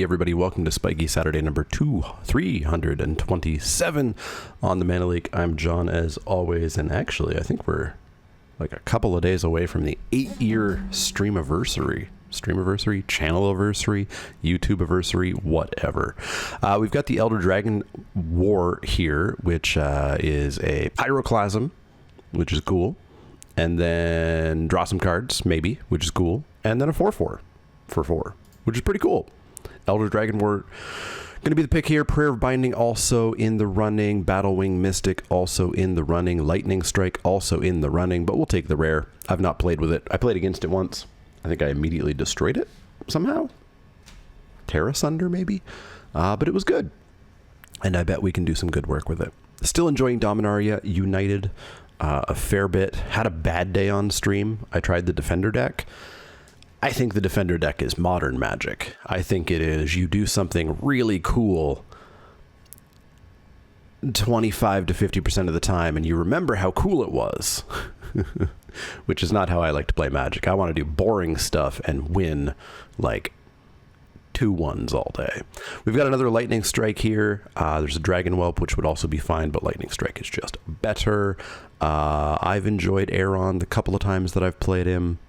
everybody. Welcome to Spikey Saturday number 327 on the Mana Leek. I'm John, as always, and actually, I think we're like a couple of days away from the 8-year streamiversary, channel-iversary, YouTube-iversary, whatever. We've got the Elder Dragon War here, which is a Pyroclasm, which is cool, and then draw some cards, maybe, which is cool, and then a 4/4 for 4, which is pretty cool. Elder Dragon War going to be the pick here. Prayer of Binding also in the running. Battlewing Mystic also in the running. Lightning Strike also in the running, but we'll take the rare. I've not played with it. I played against it once. I think I immediately destroyed it somehow. Terra Sunder maybe, but it was good, and I bet we can do some good work with it. Still enjoying Dominaria United a fair bit. Had a bad day on stream. I tried the Defender deck. I think the Defender deck is modern Magic. I think it is, you do something really cool 25 to 50% of the time, and you remember how cool it was, which is not how I like to play Magic. I want to do boring stuff and win like 2-1s all day. We've got another Lightning Strike here. There's a Dragon Whelp, which would also be fine, but Lightning Strike is just better. I've enjoyed Aeron the couple of times that I've played him.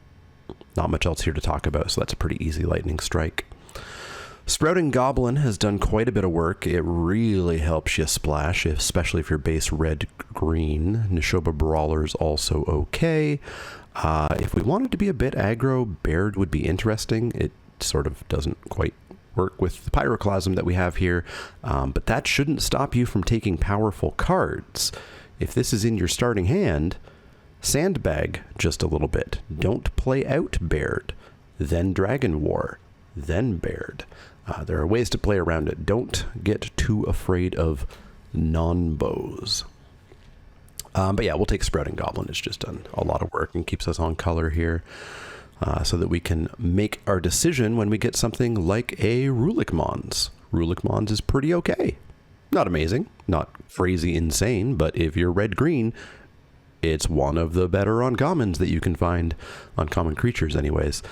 Not much else here to talk about, so that's a pretty easy Lightning Strike. Sprouting Goblin has done quite a bit of work. It really helps you splash, especially if you're base red-green. Nishoba Brawler's also okay. If we wanted to be a bit aggro, Baird would be interesting. It sort of doesn't quite work with the Pyroclasm that we have here, but that shouldn't stop you from taking powerful cards. If this is in your starting hand, sandbag just a little bit. Don't play out Baird, then Dragon War, then Baird. There are ways to play around it. Don't get too afraid of non-bows. But yeah, we'll take Sprouting Goblin. It's just done a lot of work and keeps us on color here, so that we can make our decision when we get something like a Rulik Mons. Rulik Mons is pretty okay. Not amazing, not crazy insane, but if you're red-green, it's one of the better uncommons that you can find, uncommon creatures anyways.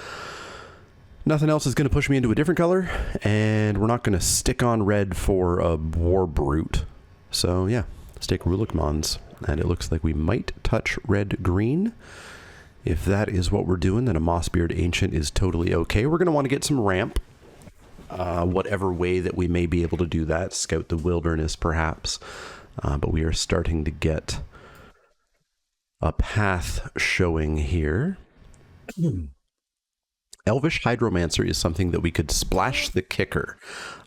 Nothing else is going to push me into a different color, and we're not going to stick on red for a War Brute. So yeah, let's take Rulik Mons, and it looks like we might touch red-green. If that is what we're doing, then a Mossbeard Ancient is totally okay. We're going to want to get some ramp, whatever way that we may be able to do that. Scout the Wilderness, perhaps. But we are starting to get a path showing here. Elvish Hydromancer is something that we could splash the Kicker.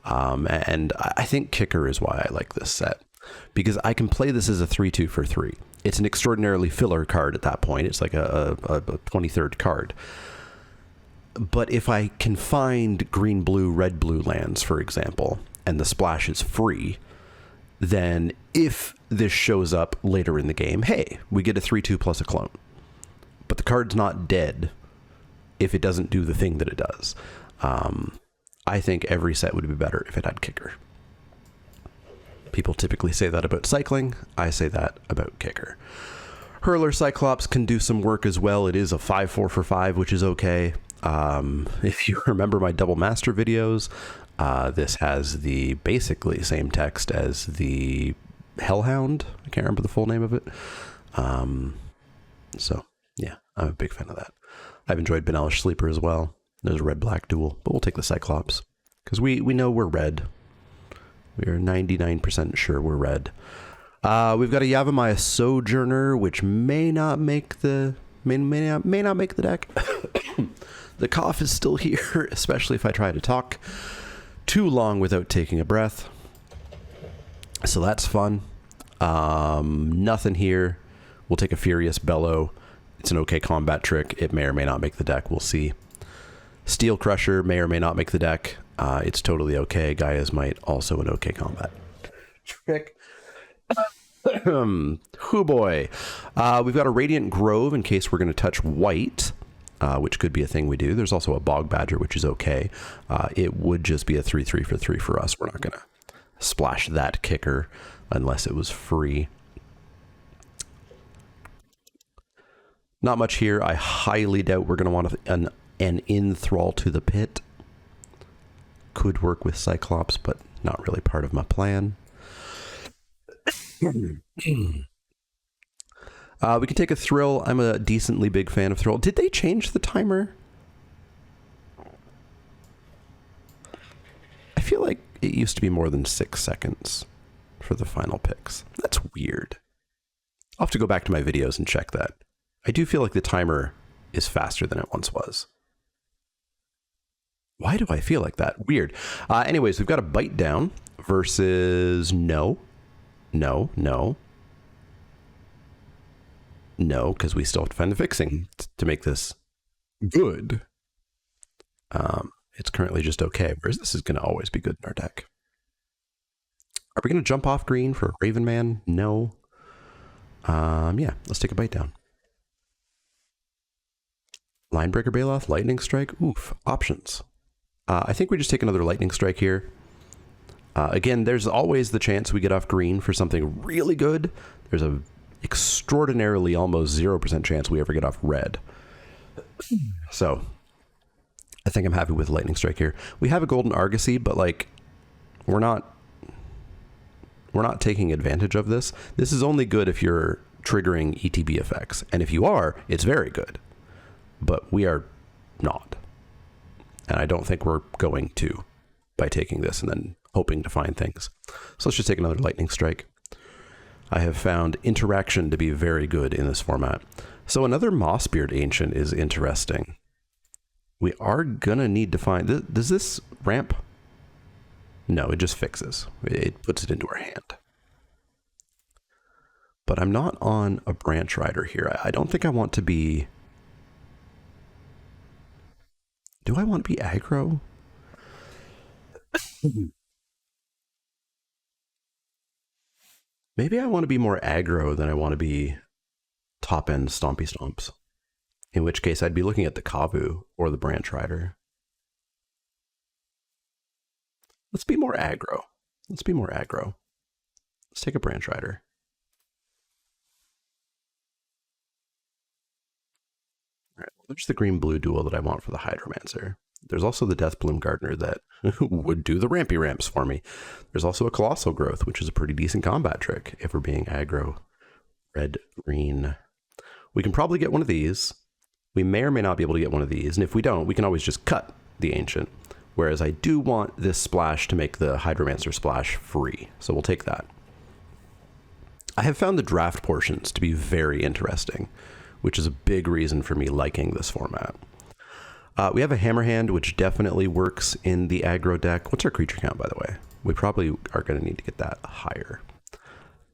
And I think Kicker is why I like this set, because I can play this as a 3/2 for 3. It's an extraordinarily filler card at that point. It's like a 23rd card. But if I can find green-blue, red-blue lands, for example, and the splash is free, then if this shows up later in the game, hey, we get a 3/2 plus a clone. But the card's not dead if it doesn't do the thing that it does. I think every set would be better if it had Kicker. People typically say that about Cycling. I say that about Kicker. Hurler Cyclops can do some work as well. It is a 5/4 for 5, which is okay. If you remember my Double Master videos, this has the basically same text as the Hellhound. I can't remember the full name of it. So yeah, I'm a big fan of that. I've enjoyed Benelish Sleeper as well. There's a red-black duel, but we'll take the Cyclops because we know we're red. We are 99% sure we're red. We've got a Yavimaya Sojourner, which may not make the may not make the deck. The cough is still here, especially if I try to talk too long without taking a breath. So that's fun. Nothing here. We'll take a Furious Bellow. It's an okay combat trick. It may or may not make the deck. We'll see. Steel Crusher may or may not make the deck. It's totally okay. Gaia's Might, also an okay combat trick. Hoo boy. We've got a Radiant Grove in case we're going to touch white, which could be a thing we do. There's also a Bog Badger, which is okay. It would just be a 3/3 for 3 for us. We're not going to splash that Kicker unless it was free. Not much here. I highly doubt we're going to want an Enthrall to the Pit. could work with Cyclops, but not really part of my plan. We can take a Thrill. I'm a decently big fan of Thrill. Did they change the timer? I feel like it used to be more than 6 seconds for the final picks. That's weird. I'll have to go back to my videos and check that. I do feel like the timer is faster than it once was. Why do I feel like that? Weird. Anyways, we've got a Bite Down versus No, because we still have to find the fixing to make this good. It's currently just okay, whereas this is going to always be good in our deck. Are we going to jump off green for Raven Man? No. Yeah, let's take a Bite Down. Linebreaker Bailoff, Lightning Strike. Oof, options. I think we just take another Lightning Strike here. Again, there's always the chance we get off green for something really good. There's a extraordinarily almost 0% chance we ever get off red. So I think I'm happy with Lightning Strike here. We have a Golden Argosy, but like we're not taking advantage of this. This is only good if you're triggering ETB effects. And if you are, it's very good. But we are not. And I don't think we're going to by taking this and then hoping to find things. So let's just take another Lightning Strike. I have found Interaction to be very good in this format. So another Mossbeard Ancient is interesting. We are gonna need to find... Does this ramp? No, it just fixes. It puts it into our hand. But I'm not on a Branch Rider here. I don't think I want to be... Do I want to be aggro? Maybe I want to be more aggro than I want to be top-end Stompy Stomps. In which case, I'd be looking at the Kavu or the Branch Rider. Let's be more aggro. Let's be more aggro. Let's take a Branch Rider. All right, well, there's the green-blue duel that I want for the Hydromancer. There's also the Deathbloom Gardener that would do the rampy ramps for me. There's also a Colossal Growth, which is a pretty decent combat trick if we're being aggro. Red, green. We can probably get one of these. We may or may not be able to get one of these, and if we don't, we can always just cut the Ancient. Whereas I do want this splash to make the Hydromancer splash free, so we'll take that. I have found the draft portions to be very interesting, which is a big reason for me liking this format. We have a Hammerhand, which definitely works in the aggro deck. What's our creature count, by the way? We probably are going to need to get that higher.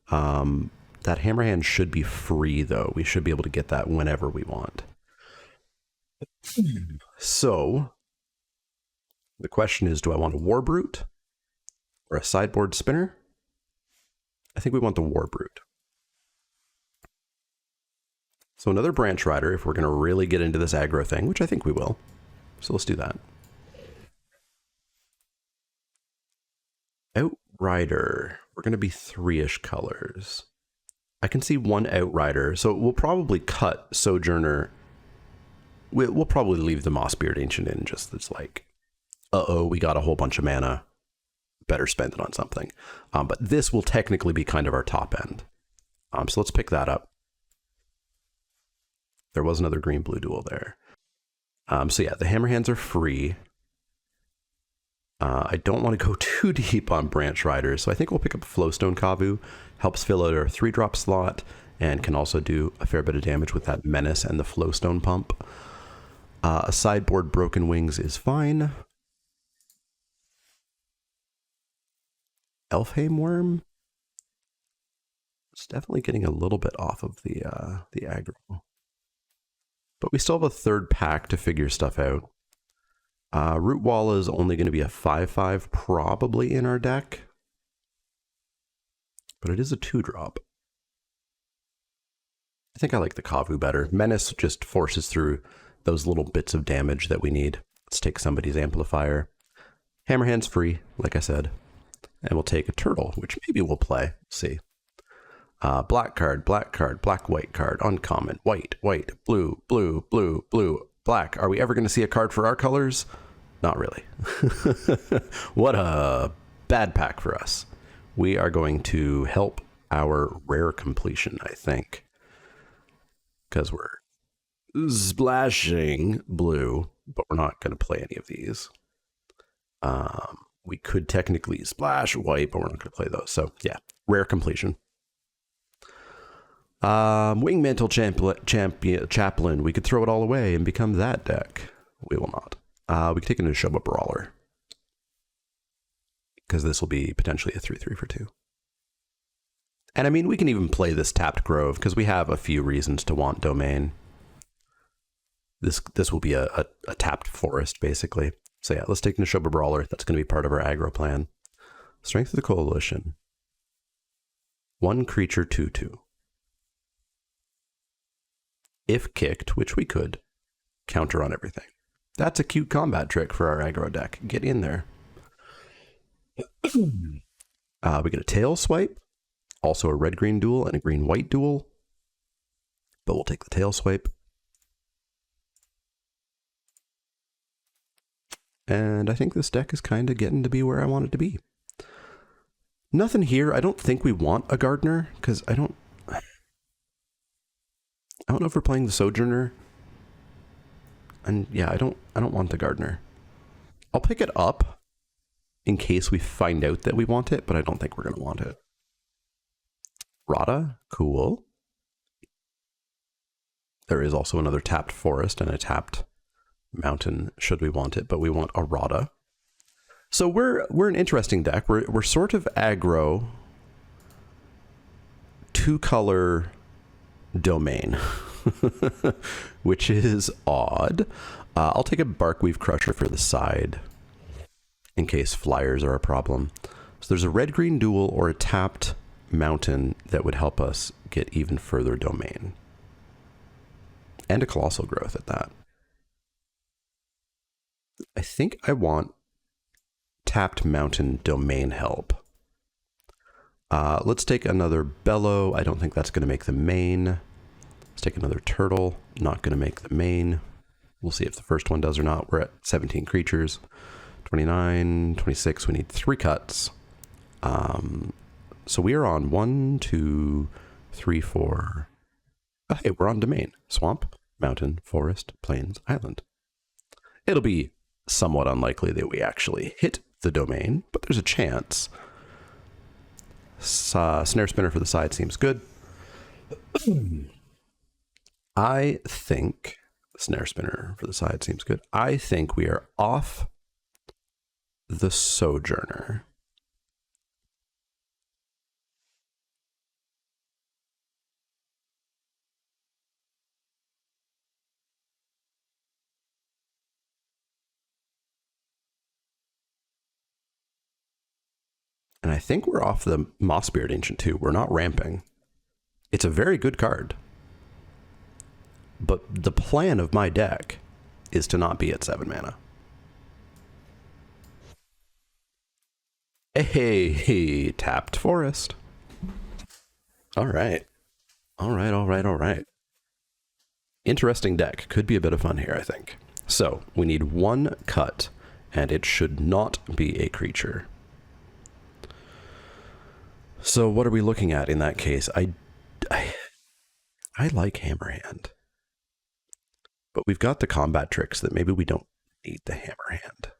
That Hammerhand should be free, though. We should be able to get that whenever we want. So, the question is, do I want a Warbrute or a sideboard spinner? I think we want the Warbrute. So another Branch Rider if we're going to really get into this aggro thing, which I think we will. So let's do that. Outrider. We're going to be 3-ish colors. I can see one Outrider, so we'll probably cut Sojourner. We'll probably leave the Mossbeard Ancient in, just it's like, uh-oh, we got a whole bunch of mana. Better spend it on something. But this will technically be kind of our top end. So let's pick that up. There was another green-blue duel there. So yeah, the Hammerhands are free. I don't want to go too deep on Branch Riders, so I think we'll pick up Flowstone Kavu. Helps fill out our 3-drop slot, and can also do a fair bit of damage with that Menace and the Flowstone Pump. A sideboard Broken Wings is fine. Elfheim Worm? It's definitely getting a little bit off of the aggro. But we still have a third pack to figure stuff out. Root Wall is only going to be a 5/5 probably in our deck. But it is a 2-drop. I think I like the Kavu better. Menace just forces through those little bits of damage that we need. Let's take somebody's Amplifier. Hammerhand's free, like I said. And we'll take a Turtle, which maybe we'll play. We'll see. Black card, black, white card, uncommon, white, blue, black. Are we ever going to see a card for our colors? Not really. What a bad pack for us. We are going to help our rare completion, I think. Because we're splashing blue, but we're not going to play any of these. We could technically splash white, but we're not going to play those. So yeah, rare completion. Wingmantle Chaplain. We could throw it all away and become that deck. We will not. We could take a Neshoba Brawler. Because this will be potentially a 3/3 for 2. And I mean, we can even play this tapped Grove, because we have a few reasons to want Domain. This will be a tapped forest, basically. So yeah, let's take Neshoba Brawler. That's going to be part of our aggro plan. Strength of the Coalition. 1 creature 2/2. If kicked, which we could, counter on everything. That's a cute combat trick for our aggro deck. Get in there. We get a tail swipe, also a red-green duel and a green-white duel, but we'll take the tail swipe. And I think this deck is kind of getting to be where I want it to be. Nothing here. I don't think we want a Gardener, because I don't know if we're playing the Sojourner. And yeah, I don't want the Gardener. I'll pick it up in case we find out that we want it, but I don't think we're going to want it. Rada, cool. There is also another tapped forest and a tapped mountain should we want it, but we want a Rada. So we're an interesting deck. We're sort of aggro 2-color Domain, which is odd. I'll take a Barkweave Crusher for the side in case flyers are a problem. So there's a red-green duel or a tapped mountain that would help us get even further Domain. And a Colossal Growth at that. I think I want tapped mountain Domain help. Let's take another Bellow. I don't think that's going to make the main. Let's take another Turtle. Not going to make the main. We'll see if the first one does or not. We're at 17 creatures. 29, 26. We need 3 cuts. So we are on 1, 2, 3, 4. Oh, hey, we're on Domain. Swamp, mountain, forest, plains, island. It'll be somewhat unlikely that we actually hit the Domain, but there's a chance. Snare Spinner for the side seems good. I think Snare Spinner for the side seems good. I think we are off the Sojourner. And I think we're off the Mossbeard Ancient too. We're not ramping. It's a very good card. But the plan of my deck is to not be at 7 mana. Hey, tapped forest. All right. All right. Interesting deck. Could be a bit of fun here, I think. So we need 1 cut, and it should not be a creature. So what are we looking at in that case? I like Hammerhand. But we've got the combat tricks that maybe we don't need the Hammerhand.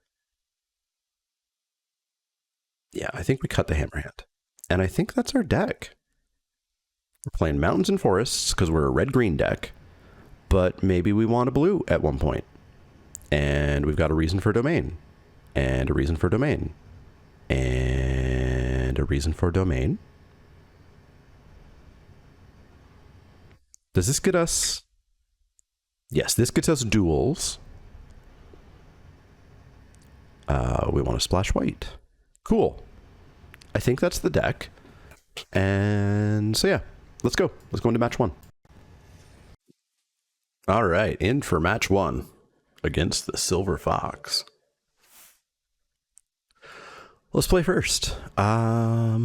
Yeah, I think we cut the Hammerhand. And I think that's our deck. We're playing mountains and forests because we're a red-green deck. But maybe we want a blue at one point. And we've got a reason for Domain. And a reason for Domain. And a reason for Domain. Does this get us... Yes, this gets us duels. We want to splash white. Cool. I think that's the deck. And so yeah, let's go. Let's go into match 1. All right, in for match 1 against the Silver Fox. Let's play first. I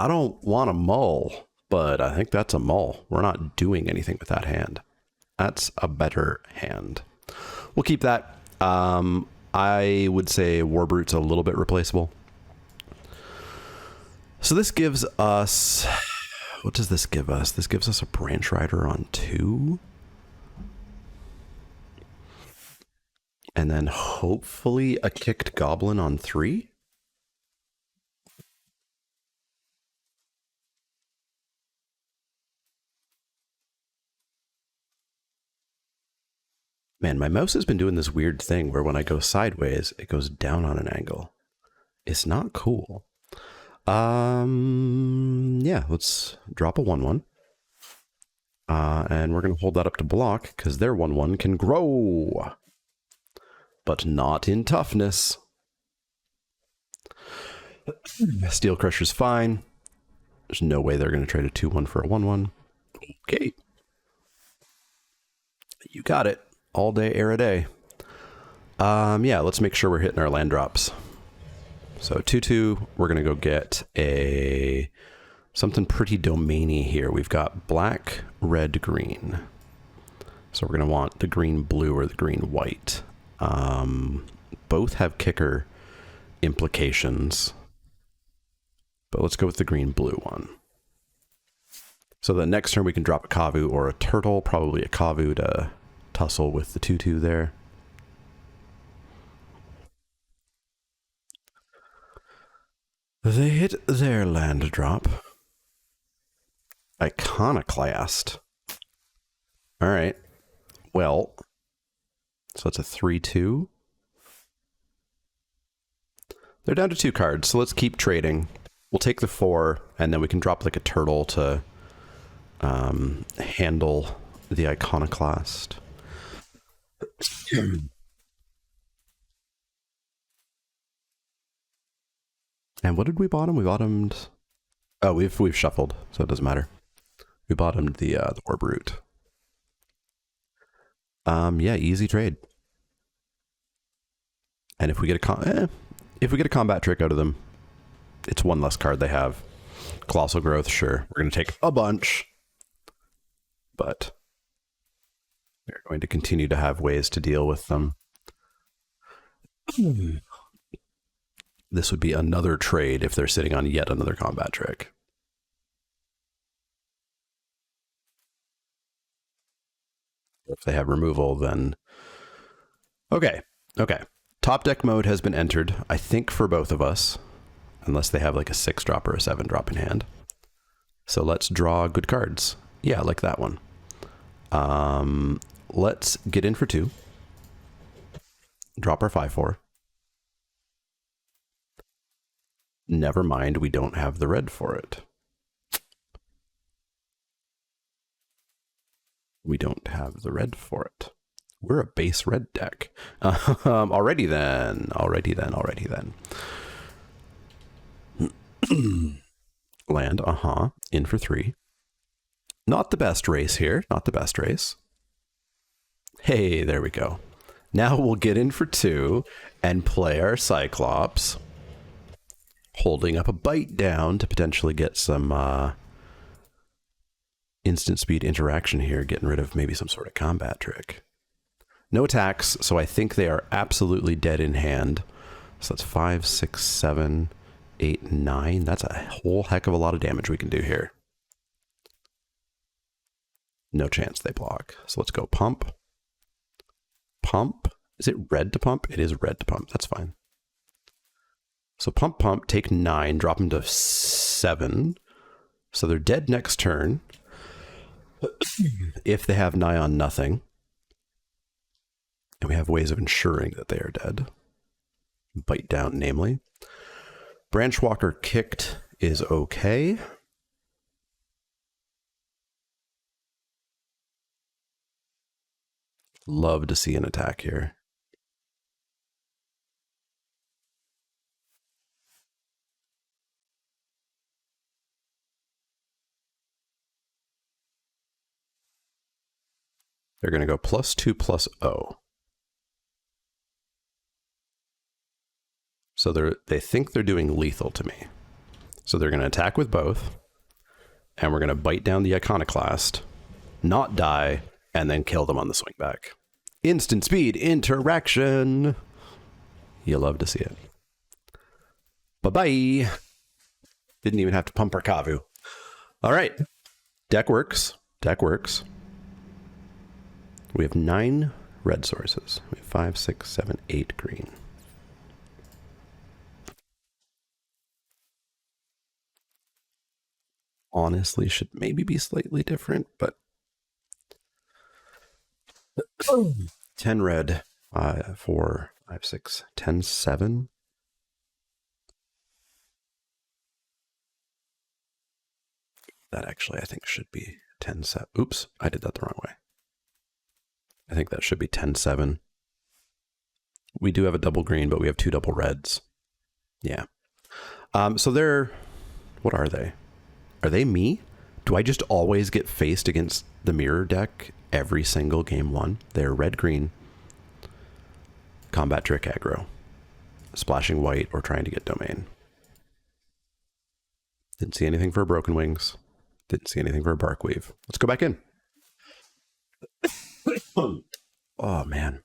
don't want to mull, But I think that's a mull. We're not doing anything with that hand. That's a better hand. We'll keep that. I would say Warbrute's a little bit replaceable. So this gives us... What does this give us? This gives us a Branch Rider on 2. And then hopefully a Kicked Goblin on 3. Man, my mouse has been doing this weird thing where when I go sideways, it goes down on an angle. It's not cool. Yeah, let's drop a 1/1. And we're going to hold that up to block because their 1/1 can grow. But not in toughness. Steel Crusher's fine. There's no way they're going to trade a 2/1 for a 1/1. Okay. You got it. All day, air a day. Yeah, let's make sure we're hitting our land drops. So 2/2, we're going to go get something pretty domainy here. We've got black, red, green. So we're going to want the green blue or the green white. Both have kicker implications. But let's go with the green blue one. So the next turn we can drop a Kavu or a turtle, probably a Kavu to tussle with the 2/2 there. They hit their land drop. Iconoclast. All right. Well, so it's a 3/2. They're down to 2 cards, so let's keep trading. We'll take the 4, and then we can drop like a turtle to handle the Iconoclast. And what did we bottom? We bottomed... Oh, we've shuffled, so it doesn't matter. We bottomed the Warbroot. Yeah, easy trade. And if we get a combat trick out of them, it's 1 less card they have. Colossal Growth, sure. We're going to take a bunch. But we're going to continue to have ways to deal with them. This would be another trade if they're sitting on yet another combat trick. If they have removal, then... Okay. Top deck mode has been entered, I think, for both of us. Unless they have like a 6-drop or a 7-drop in hand. So let's draw good cards. Yeah, like that one. Let's get in for 2. Drop our 5/4. Never mind, we don't have the red for it. We don't have the red for it. We're a base red deck. Alrighty then. Land, in for 3. Not the best race here, not the best race. Hey, there we go. Now we'll get in for 2 and play our Cyclops. Holding up a bite down to potentially get some instant speed interaction here, getting rid of maybe some sort of combat trick. No attacks, so I think they are absolutely dead in hand. So that's 5, 6, 7, 8, 9. That's a whole heck of a lot of damage we can do here. No chance they block. So let's go pump. Pump. Is it red to pump? It is red to pump. That's fine. So pump, take 9, drop them to 7. So they're dead next turn. If they have nigh on nothing. And we have ways of ensuring that they are dead. Bite down, namely. Branchwalker kicked is okay. Love to see an attack here. They're going to go +2/+0. So they think they're doing lethal to me. So they're going to attack with both. and we're going to bite down the Iconoclast, not die, and then kill them on the swing back. Instant speed interaction. You'll love to see it. Bye-bye. Didn't even have to pump our Kavu. All right. Deck works. Deck works. We have 9 red sources. We have 5, 6, 7, 8 green. Honestly, should maybe be slightly different, but 10 red, 5, 4, 5, 6, 10, 7. That actually, I think, should be 10, 7. Oops, I did that the wrong way. I think that should be 10, 7. We do have a double green, but we have 2 double reds. Yeah. So they're... What are they? Are they me? Do I just always get faced against the mirror deck every single game 1? They're red-green. Combat trick aggro. Splashing white or trying to get domain. Didn't see anything for a Broken Wings. Didn't see anything for a Barkweave. Let's go back in. Oh, man.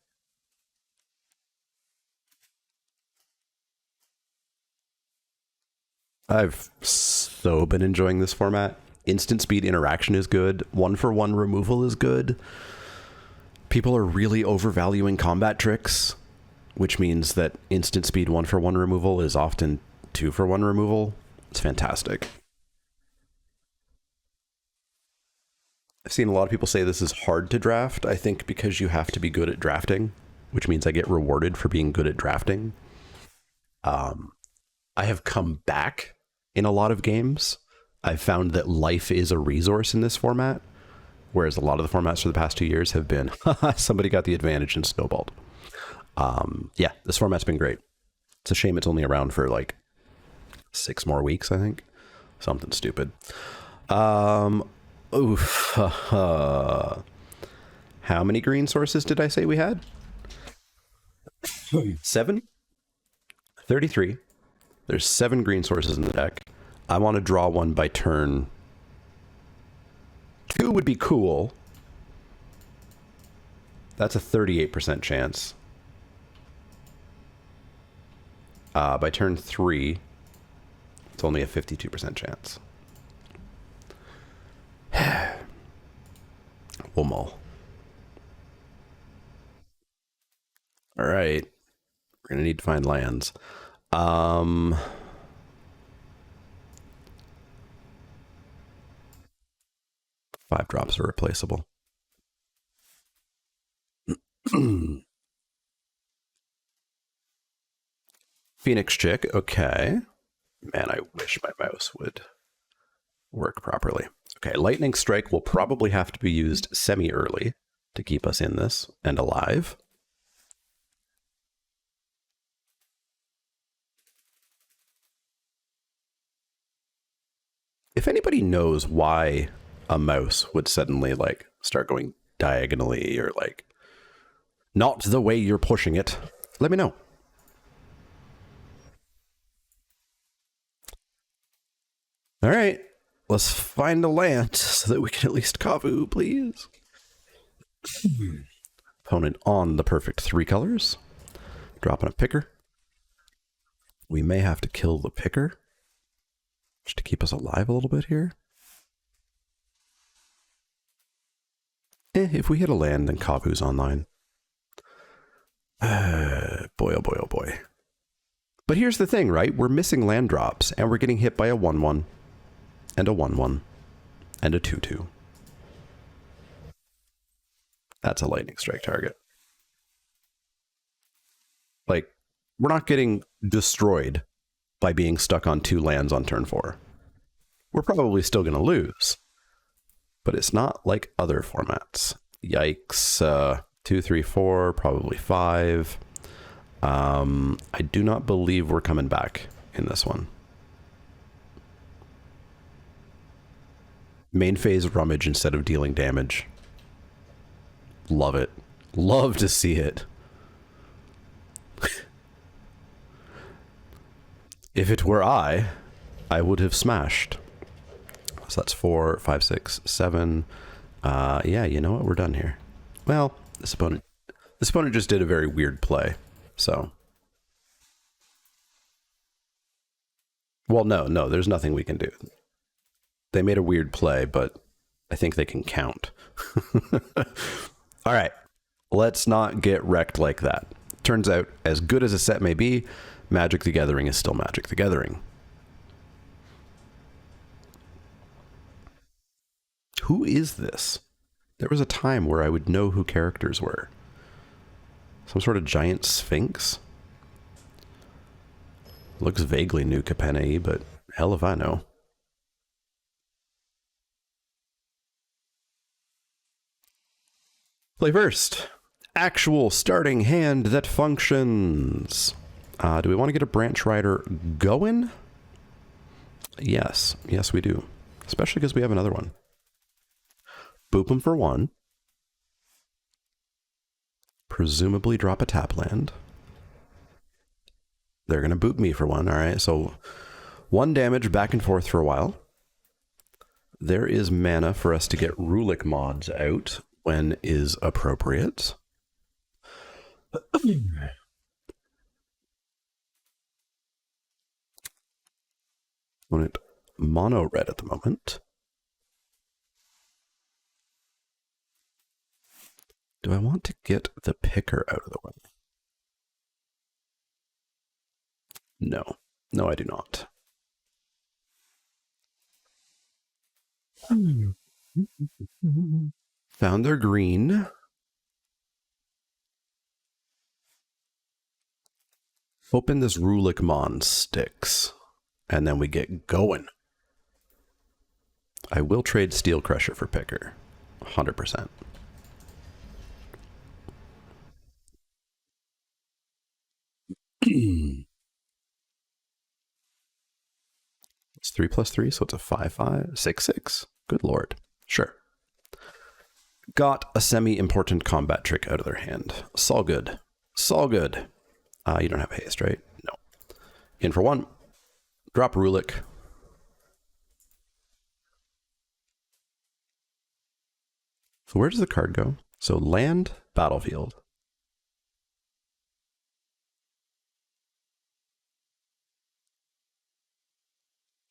I've so been enjoying this format. Instant speed interaction is good. 1-for-1 removal is good. People are really overvaluing combat tricks, which means that instant speed 1-for-1 removal is often 2-for-1 removal. It's fantastic. I've seen a lot of people say this is hard to draft. I think because you have to be good at drafting, which means I get rewarded for being good at drafting. I have come back in a lot of games. I've found that life is a resource in this format, whereas a lot of the formats for the past 2 years have been, somebody got the advantage and snowballed. Yeah, this format's been great. It's a shame it's only around for like 6 more weeks, I think. Something stupid. Oof. How many green sources did I say we had? 7? 33. There's 7 green sources in the deck. I want to draw one by turn 2 would be cool. That's a 38% chance. By turn 3, it's only a 52% chance. We'll mull. All right. We're going to need to find lands. 5 drops are replaceable. Phoenix Chick, okay. Man, I wish my mouse would work properly. Okay, Lightning Strike will probably have to be used semi-early to keep us in this and alive. If anybody knows why a mouse would suddenly like start going diagonally or like not the way you're pushing it, let me know. All right, let's find a land so that we can at least Kavu, please. Opponent on the perfect 3 colors. Dropping a picker. We may have to kill the picker just to keep us alive a little bit here. If we hit a land, then Kavu's online. Boy, oh boy, oh boy. But here's the thing, right? We're missing land drops, and we're getting hit by a 1-1, and a 1-1, and a 2-2. That's a lightning strike target. Like, we're not getting destroyed by being stuck on 2 lands on turn 4. We're probably still going to lose, but it's not like other formats. Yikes. 2, 3, 4, probably 5. I do not believe we're coming back in this one. Main phase rummage instead of dealing damage. Love it. Love to see it. If it were I would have smashed. So So that's 4, 5, 6, 7. Yeah, you know what? We're done here. Well, this opponent just did a very weird play. So, well, no, there's nothing we can do. They made a weird play, but I think they can count. All right, let's not get wrecked like that. Turns out, as good as a set may be, Magic the Gathering is still Magic the Gathering. Who is this? There was a time where I would know who characters were. Some sort of giant sphinx? Looks vaguely New Capenna, but hell if I know. Play first. Actual starting hand that functions. Do we want to get a Branch Rider going? Yes. Yes, we do. Especially because we have another one. Boop them for 1. Presumably drop a tap land. They're going to boop me for 1. All right, so 1 damage back and forth for a while. There is mana for us to get Rulik mods out when is appropriate. Opponent mono red at the moment. Do I want to get the picker out of the way? No. No, I do not. Found their green. Hoping this Rulik Mon sticks. And then we get going. I will trade Steel Crusher for picker. 100%. It's 3 plus 3, so it's a 5, 5, 6, 6. Good lord. Sure. Got a semi-important combat trick out of their hand. It's all good. It's all good. You don't have haste, right? No. In for 1. Drop Rulik. So where does the card go? So land, battlefield.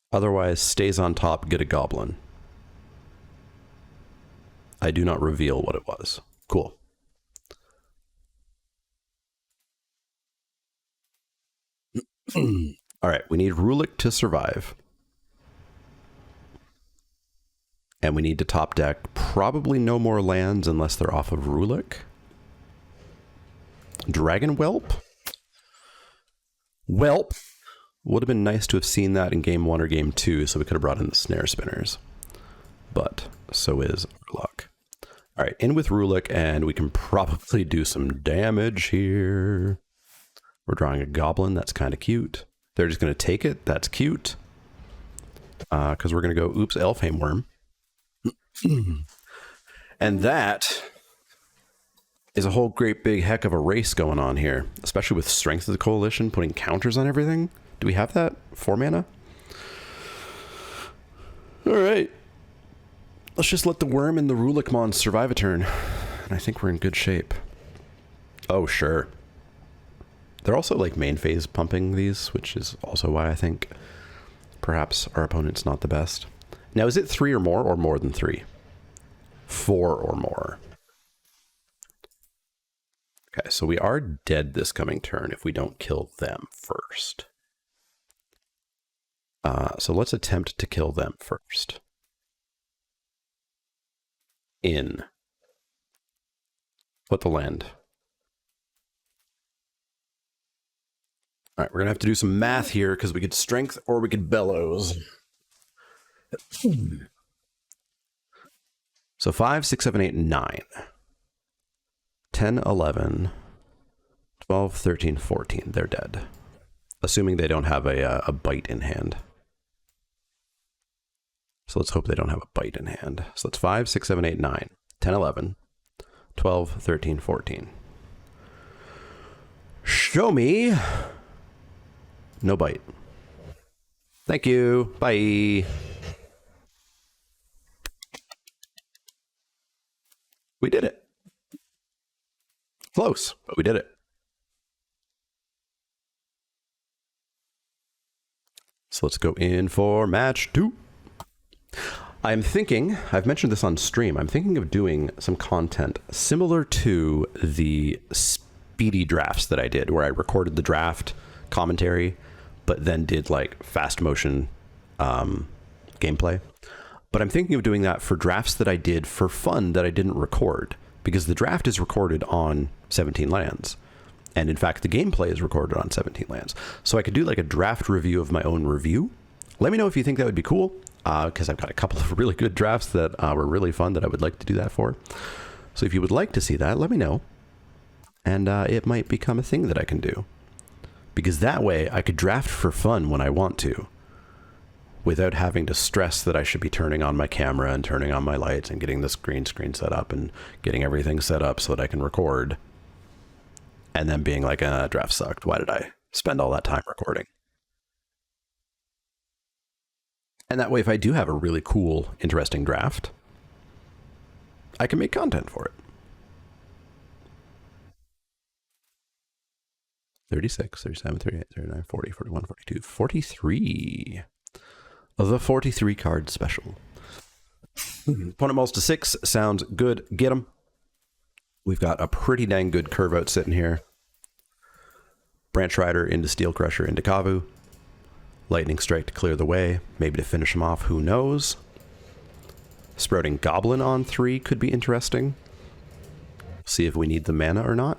Otherwise, stays on top, get a goblin. I do not reveal what it was. Cool. All right, we need Rulik to survive. And we need to top deck probably no more lands unless they're off of Rulik. Dragon Whelp? Whelp. Would have been nice to have seen that in game 1 or game 2, so we could have brought in the snare spinners. But so is our luck. All right, in with Rulik, and we can probably do some damage here. We're drawing a goblin. That's kind of cute. They're just going to take it. That's cute. Because we're going to go, oops, Elfhame Worm. And that is a whole great big heck of a race going on here, especially with Strength of the Coalition, putting counters on everything. Do we have that? 4 mana? All right. Let's just let the worm and the Rulikmon survive a turn. And I think we're in good shape. Oh, sure. They're also like main phase pumping these, which is also why I think perhaps our opponent's not the best. Now, is it 3 or more than 3? 4 or more. Okay, so we are dead this coming turn if we don't kill them first. So let's attempt to kill them first. In. Put the land. All right, we're gonna have to do some math here because we could strength or we could bellows. So 5, 6, 7, 8, 9. 10, 11, 12, 13, 14. They're dead. Assuming they don't have a bite in hand. So let's hope they don't have a bite in hand. So that's 5, 6, 7, 8, 9, 10, 11, 12, 13, 14. Show me. No bite. Thank you. Bye. We did it. Close, but we did it. So let's go in for match 2. I'm thinking, I've mentioned this on stream, I'm thinking of doing some content similar to the speedy drafts that I did, where I recorded the draft commentary, but then did like fast motion gameplay. But I'm thinking of doing that for drafts that I did for fun that I didn't record, because the draft is recorded on 17 lands. And in fact, the gameplay is recorded on 17 lands. So I could do like a draft review of my own review. Let me know if you think that would be cool, because I've got a couple of really good drafts that were really fun that I would like to do that for. So if you would like to see that, let me know. And it might become a thing that I can do. Because that way I could draft for fun when I want to, without having to stress that I should be turning on my camera and turning on my lights and getting the green screen set up and getting everything set up so that I can record. And then being like, draft sucked. Why did I spend all that time recording? And that way, if I do have a really cool, interesting draft, I can make content for it. 36, 37, 38, 39, 40, 41, 42, 43. The 43 card special. Opponent mulls to 6. Sounds good. Get them. We've got a pretty dang good curve out sitting here. Branch Rider into Steel Crusher into Kavu. Lightning Strike to clear the way. Maybe to finish him off, who knows. Sprouting Goblin on 3 could be interesting. See if we need the mana or not.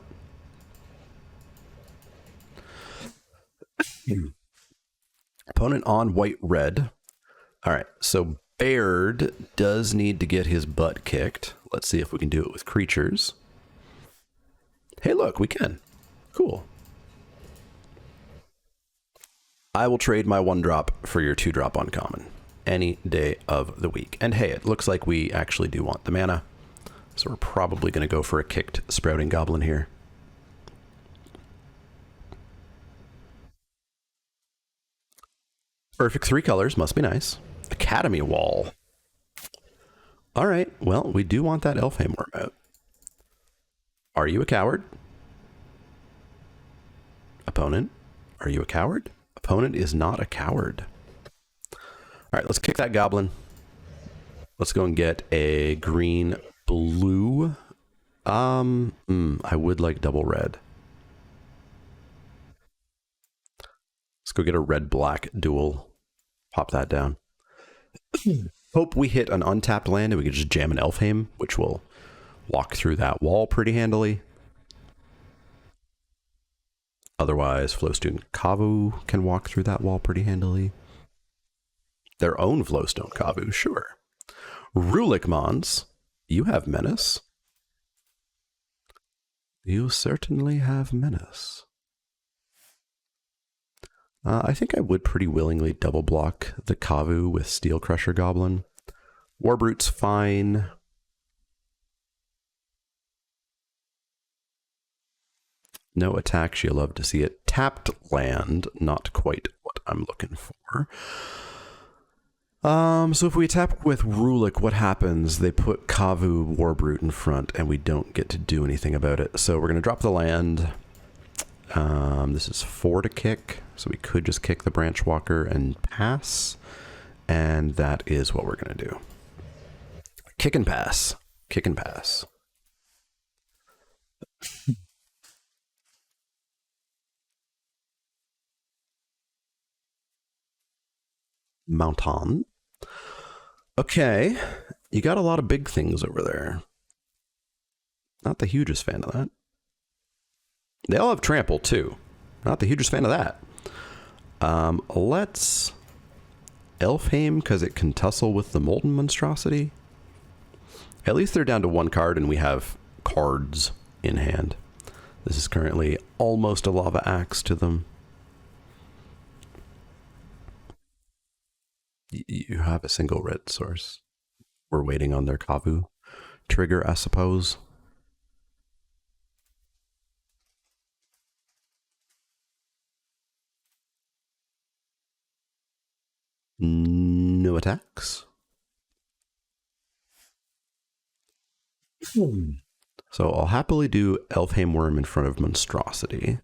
Opponent on white-red. Alright, so Baird does need to get his butt kicked. Let's see if we can do it with creatures. Hey, look, we can. Cool. I will trade my 1-drop for your 2-drop uncommon any day of the week. And hey, it looks like we actually do want the mana, so we're probably going to go for a kicked Sprouting Goblin here. Perfect 3 colors, must be nice. Academy Wall. All right, well, we do want that Elfheim Worm out. Are you a coward? Opponent, are you a coward? Opponent is not a coward. All right, let's kick that goblin. Let's go and get a green blue. I would like double red. Let's go get a red black duel. Pop that down. Hope we hit an untapped land and we can just jam an Elfheim, which will walk through that wall pretty handily. Otherwise, Flowstone Kavu can walk through that wall pretty handily. Their own Flowstone Kavu, sure. Rulik Mons, you have Menace. You certainly have Menace. I think I would pretty willingly double block the Kavu with Steel Crusher Goblin. Warbrute's fine. No attacks, you love to see it. Tapped land, not quite what I'm looking for. So if we attack with Rulik, what happens? They put Kavu Warbrute in front and we don't get to do anything about it. So we're going to drop the land. This is 4 to kick, so we could just kick the Branch Walker and pass. And that is what we're going to do. Kick and pass. Kick and pass. Mountain. Okay, you got a lot of big things over there. Not the hugest fan of that. They all have trample too. Not the hugest fan of that. Let's Elfheim because it can tussle with the Molten Monstrosity. At least they're down to 1 card and we have cards in hand. This is currently almost a Lava Axe to them. You have a single red source. We're waiting on their Kavu trigger, I suppose. No attacks. So I'll happily do Elfheim Worm in front of Monstrosity.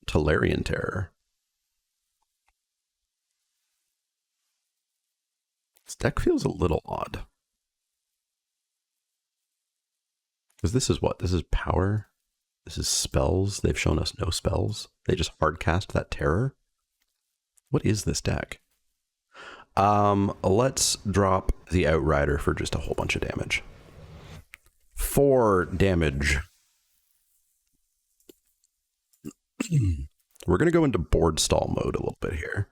Tolarian Terror. This deck feels a little odd. Because this is what? This is power? This is spells? They've shown us no spells? They just hardcast that terror? What is this deck? Let's drop the Outrider for just a whole bunch of damage. 4 damage. We're going to go into board stall mode a little bit here.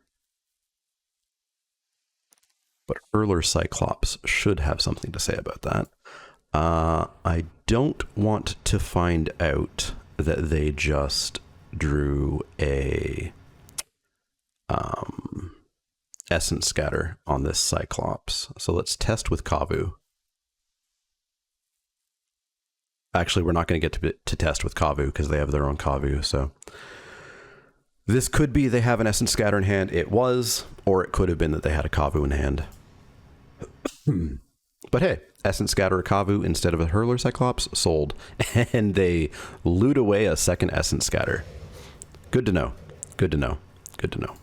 But Hurler Cyclops should have something to say about that. I don't want to find out that they just drew a Essence Scatter on this Cyclops. So let's test with Kavu. Actually, we're not going to get to test with Kavu because they have their own Kavu. So this could be they have an Essence Scatter in hand. It was, or it could have been that they had a Kavu in hand. But hey, Essence Scatter a Kavu instead of a Hurler Cyclops sold, and they loot away a second Essence Scatter. Good to know. Good to know. Good to know.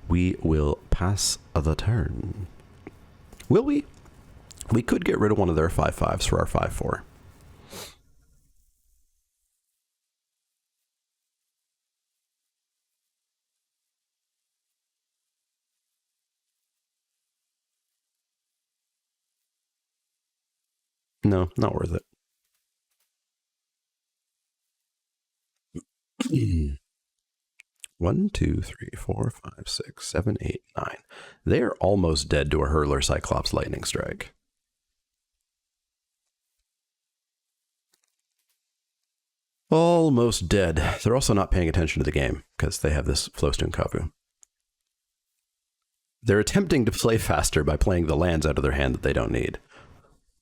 We will pass the turn. Will we? We could get rid of one of their 5/5s for our 5/4. No, not worth it. 1, 2, 3, 4, 5, 6, 7, 8, 9. They are almost dead to a Hurler Cyclops Lightning Strike. Almost dead. They're also not paying attention to the game because they have this Flowstone Kavu. They're attempting to play faster by playing the lands out of their hand that they don't need.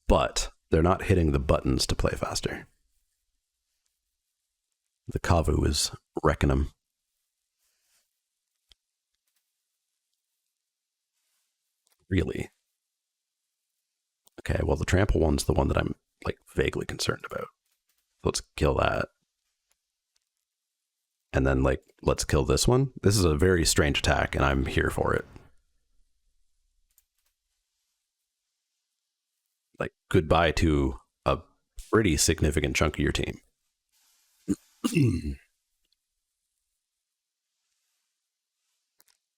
But they're not hitting the buttons to play faster. The Kavu is wrecking them. Really? Okay, well, the trample one's the one that I'm, like, vaguely concerned about. Let's kill that. And then, like, let's kill this one. This is a very strange attack, and I'm here for it. Like, goodbye to a pretty significant chunk of your team.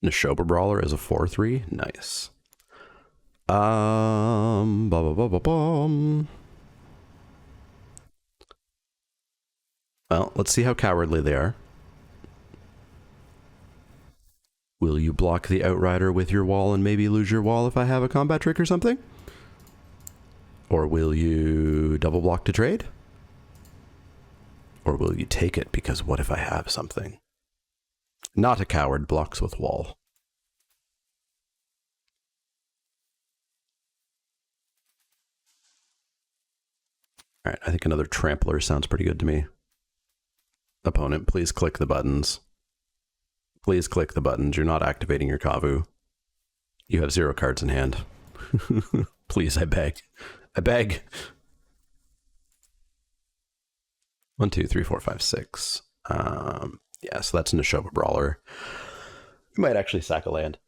Neshoba Brawler as a 4/3. Nice. Well, let's see how cowardly they are. Will you block the Outrider with your wall and maybe lose your wall if I have a combat trick or something? Or will you double block to trade? Or will you take it because what if I have something? Not a coward, blocks with wall. All right, I think another Trampler sounds pretty good to me. Opponent, please click the buttons. Please click the buttons. You're not activating your Kavu. You have 0 cards in hand. Please, I beg. I beg. 1, 2, 3, 4, 5, 6. Yeah, so that's Neshoba Brawler. You might actually sack a land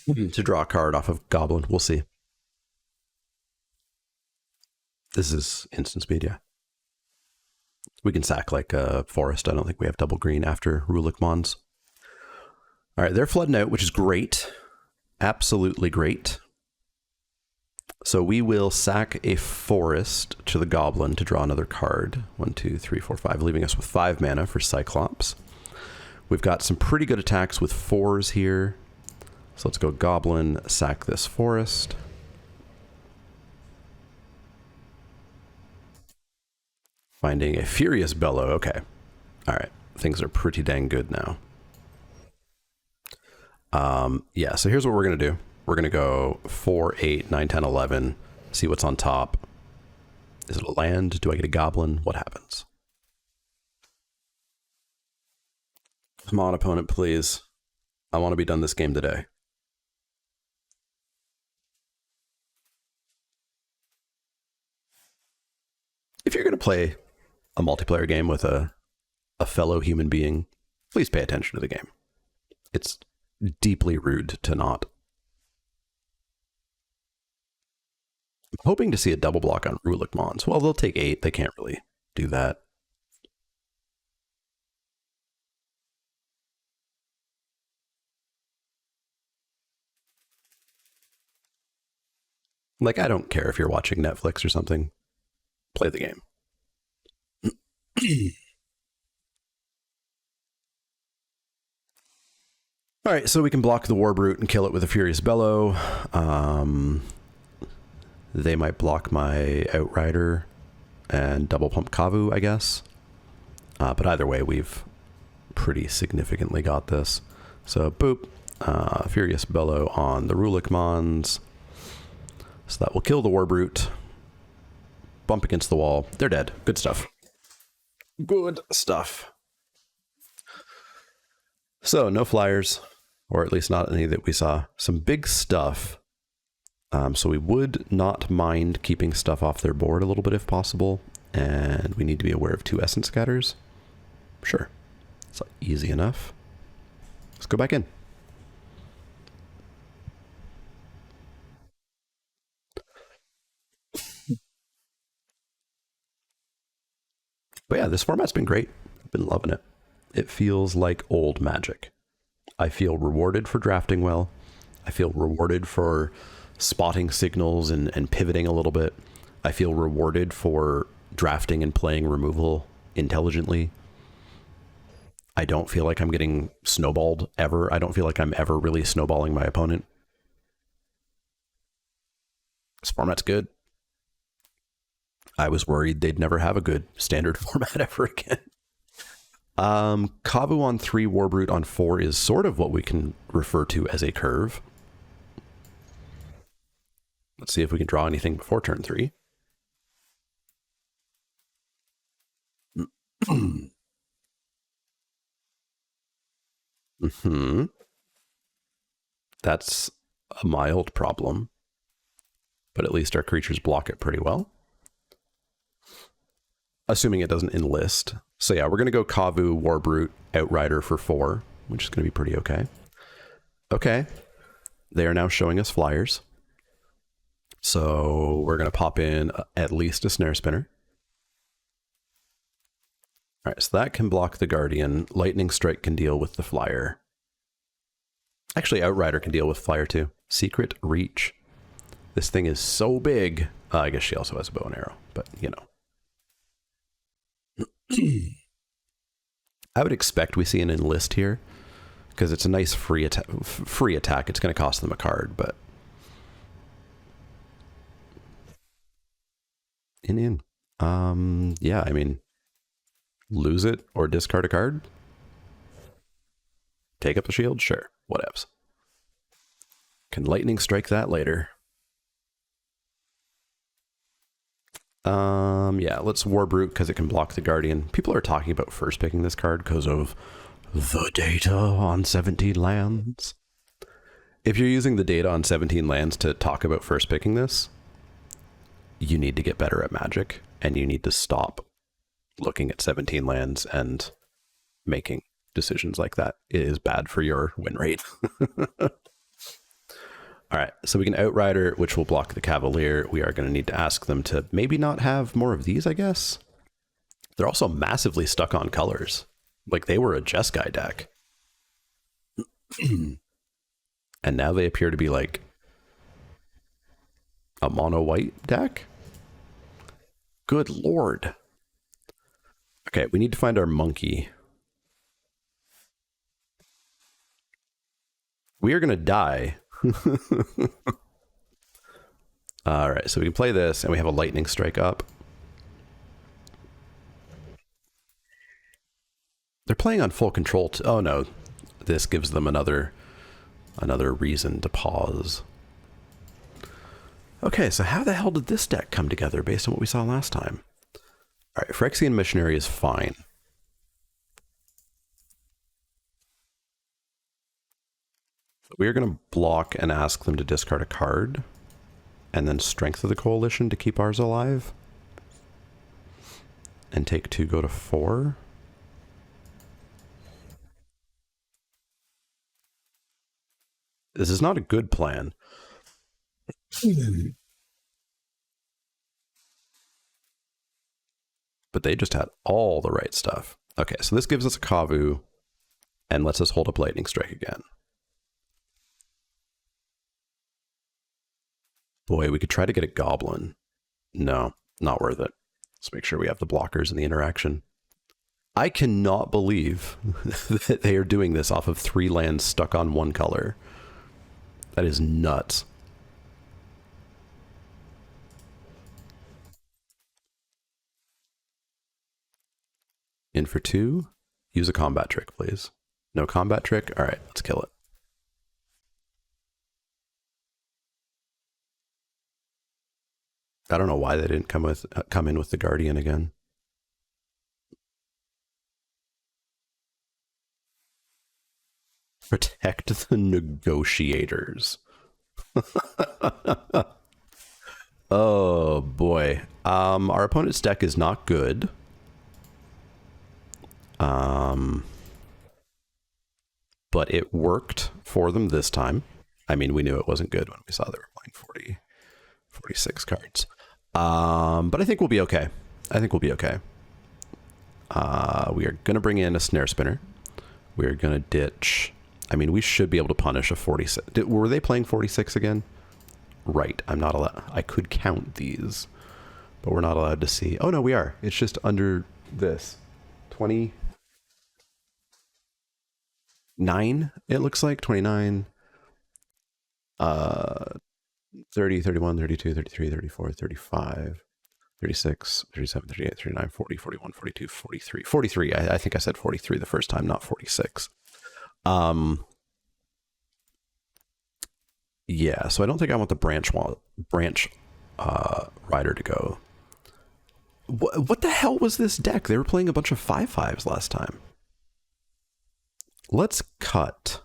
to draw a card off of Goblin. We'll see. This is instant speed, yeah. We can sack like a forest. I don't think we have double green after Rulik Mons. All right, they're flooding out, which is great. Absolutely great. So we will sack a forest to the Goblin to draw another card. 1, 2, 3, 4, 5, leaving us with 5 mana for Cyclops. We've got some pretty good attacks with 4s here. So let's go Goblin, sack this forest. Finding a Furious Bellow. Okay. All right. Things are pretty dang good now. Yeah, so here's what we're going to do. We're going to go 4, 8, 9, 10, 11. See what's on top. Is it a land? Do I get a Goblin? What happens? Come on, opponent, please. I want to be done this game today. If you're going to play a multiplayer game with a fellow human being, please pay attention to the game. It's deeply rude to not. I'm hoping to see a double block on Rulik Mons. Well, they'll take 8. They can't really do that. Like, I don't care if you're watching Netflix or something. Play the game. All right, so we can block the Warbrute and kill it with a Furious Bellow. They might block my Outrider and double pump Kavu, I guess. But either way, we've pretty significantly got this. So, boop. Furious Bellow on the Rulik Mons. So that will kill the Warbrute. Bump against the wall. They're dead. Good stuff. Good stuff. So, no flyers. Or at least not any that we saw. Some big stuff. So we would not mind keeping stuff off their board a little bit if possible. And we need to be aware of 2 Essence Scatters. Sure. It's easy enough. Let's go back in. But yeah, this format's been great. I've been loving it. It feels like old Magic. I feel rewarded for drafting well. I feel rewarded for spotting signals and pivoting a little bit. I feel rewarded for drafting and playing removal intelligently. I don't feel like I'm getting snowballed ever. I don't feel like I'm ever really snowballing my opponent. This format's good. I was worried they'd never have a good standard format ever again. Kavu on 3, Warbrute on 4 is sort of what we can refer to as a curve. Let's see if we can draw anything before turn 3. That's a mild problem. But at least our creatures block it pretty well. Assuming it doesn't enlist. So yeah, we're going to go Kavu, Warbrute, Outrider for 4, which is going to be pretty okay. Okay. They are now showing us flyers. So we're going to pop in at least a Snare Spinner. All right, so that can block the Guardian. Lightning Strike can deal with the flyer. Actually, Outrider can deal with flyer too. Secret Reach. This thing is so big. I guess she also has a bow and arrow, but you know. I would expect we see an enlist here because it's a nice free attack. It's going to cost them a card, but in. Yeah, I mean, lose it or discard a card. Take up the shield, sure, whatevs. Can lightning strike that later? Yeah, let's Warbrute because it can block the Guardian. People are talking about first picking this card because of the data on 17 lands. If you're using the data on 17 lands to talk about first picking this, you need to get better at Magic, and you need to stop looking at 17 lands and making decisions like that. It is bad for your win rate. All right, so we can Outrider, which will block the Cavalier. We are going to need to ask them to maybe not have more of these, I guess. They're also massively stuck on colors. Like, they were a Jeskai deck. And now they appear to be, like, a mono-white deck? Good lord. Okay, we need to find our monkey. We are going to die. All right, so we can play this, and we have a lightning strike up. They're playing on full control. Oh no, this gives them another reason to pause. Okay, so how the hell did this deck come together based on what we saw last time? All right, Phyrexian Missionary is fine. We are going to block and ask them to discard a card, and then Strength of the Coalition to keep ours alive. and take 2, go to 4. This is not a good plan. But they just had all the right stuff. Okay, so this gives us a Kavu and lets us hold up Lightning Strike again. Boy, we could try to get a Goblin. No, not worth it. Let's make sure we have the blockers and the interaction. I cannot believe that they are doing this off of 3 lands stuck on 1 color. That is nuts. In for 2. Use a combat trick, please. No combat trick? All right, let's kill it. I don't know why they didn't come in with the Guardian again. Protect the negotiators. Oh boy. Our opponent's deck is not good. But it worked for them this time. I mean, we knew it wasn't good when we saw they were playing 46 cards. But I think we'll be okay. We are going to bring in a Snare Spinner. We are going to ditch. I mean, we should be able to punish a 46. Were they playing 46 again? Right. I'm not allowed. I could count these, but we're not allowed to see. Oh, no, we are. It's just under this. 29, it looks like. 29. 30, 31, 32, 33, 34, 35, 36, 37, 38, 39, 40, 41, 42, 43. 43. I think I said 43 the first time, not 46. Yeah, so I don't think I want the branch rider to go. What the hell was this deck? They were playing a bunch of 5/5s last time. Let's cut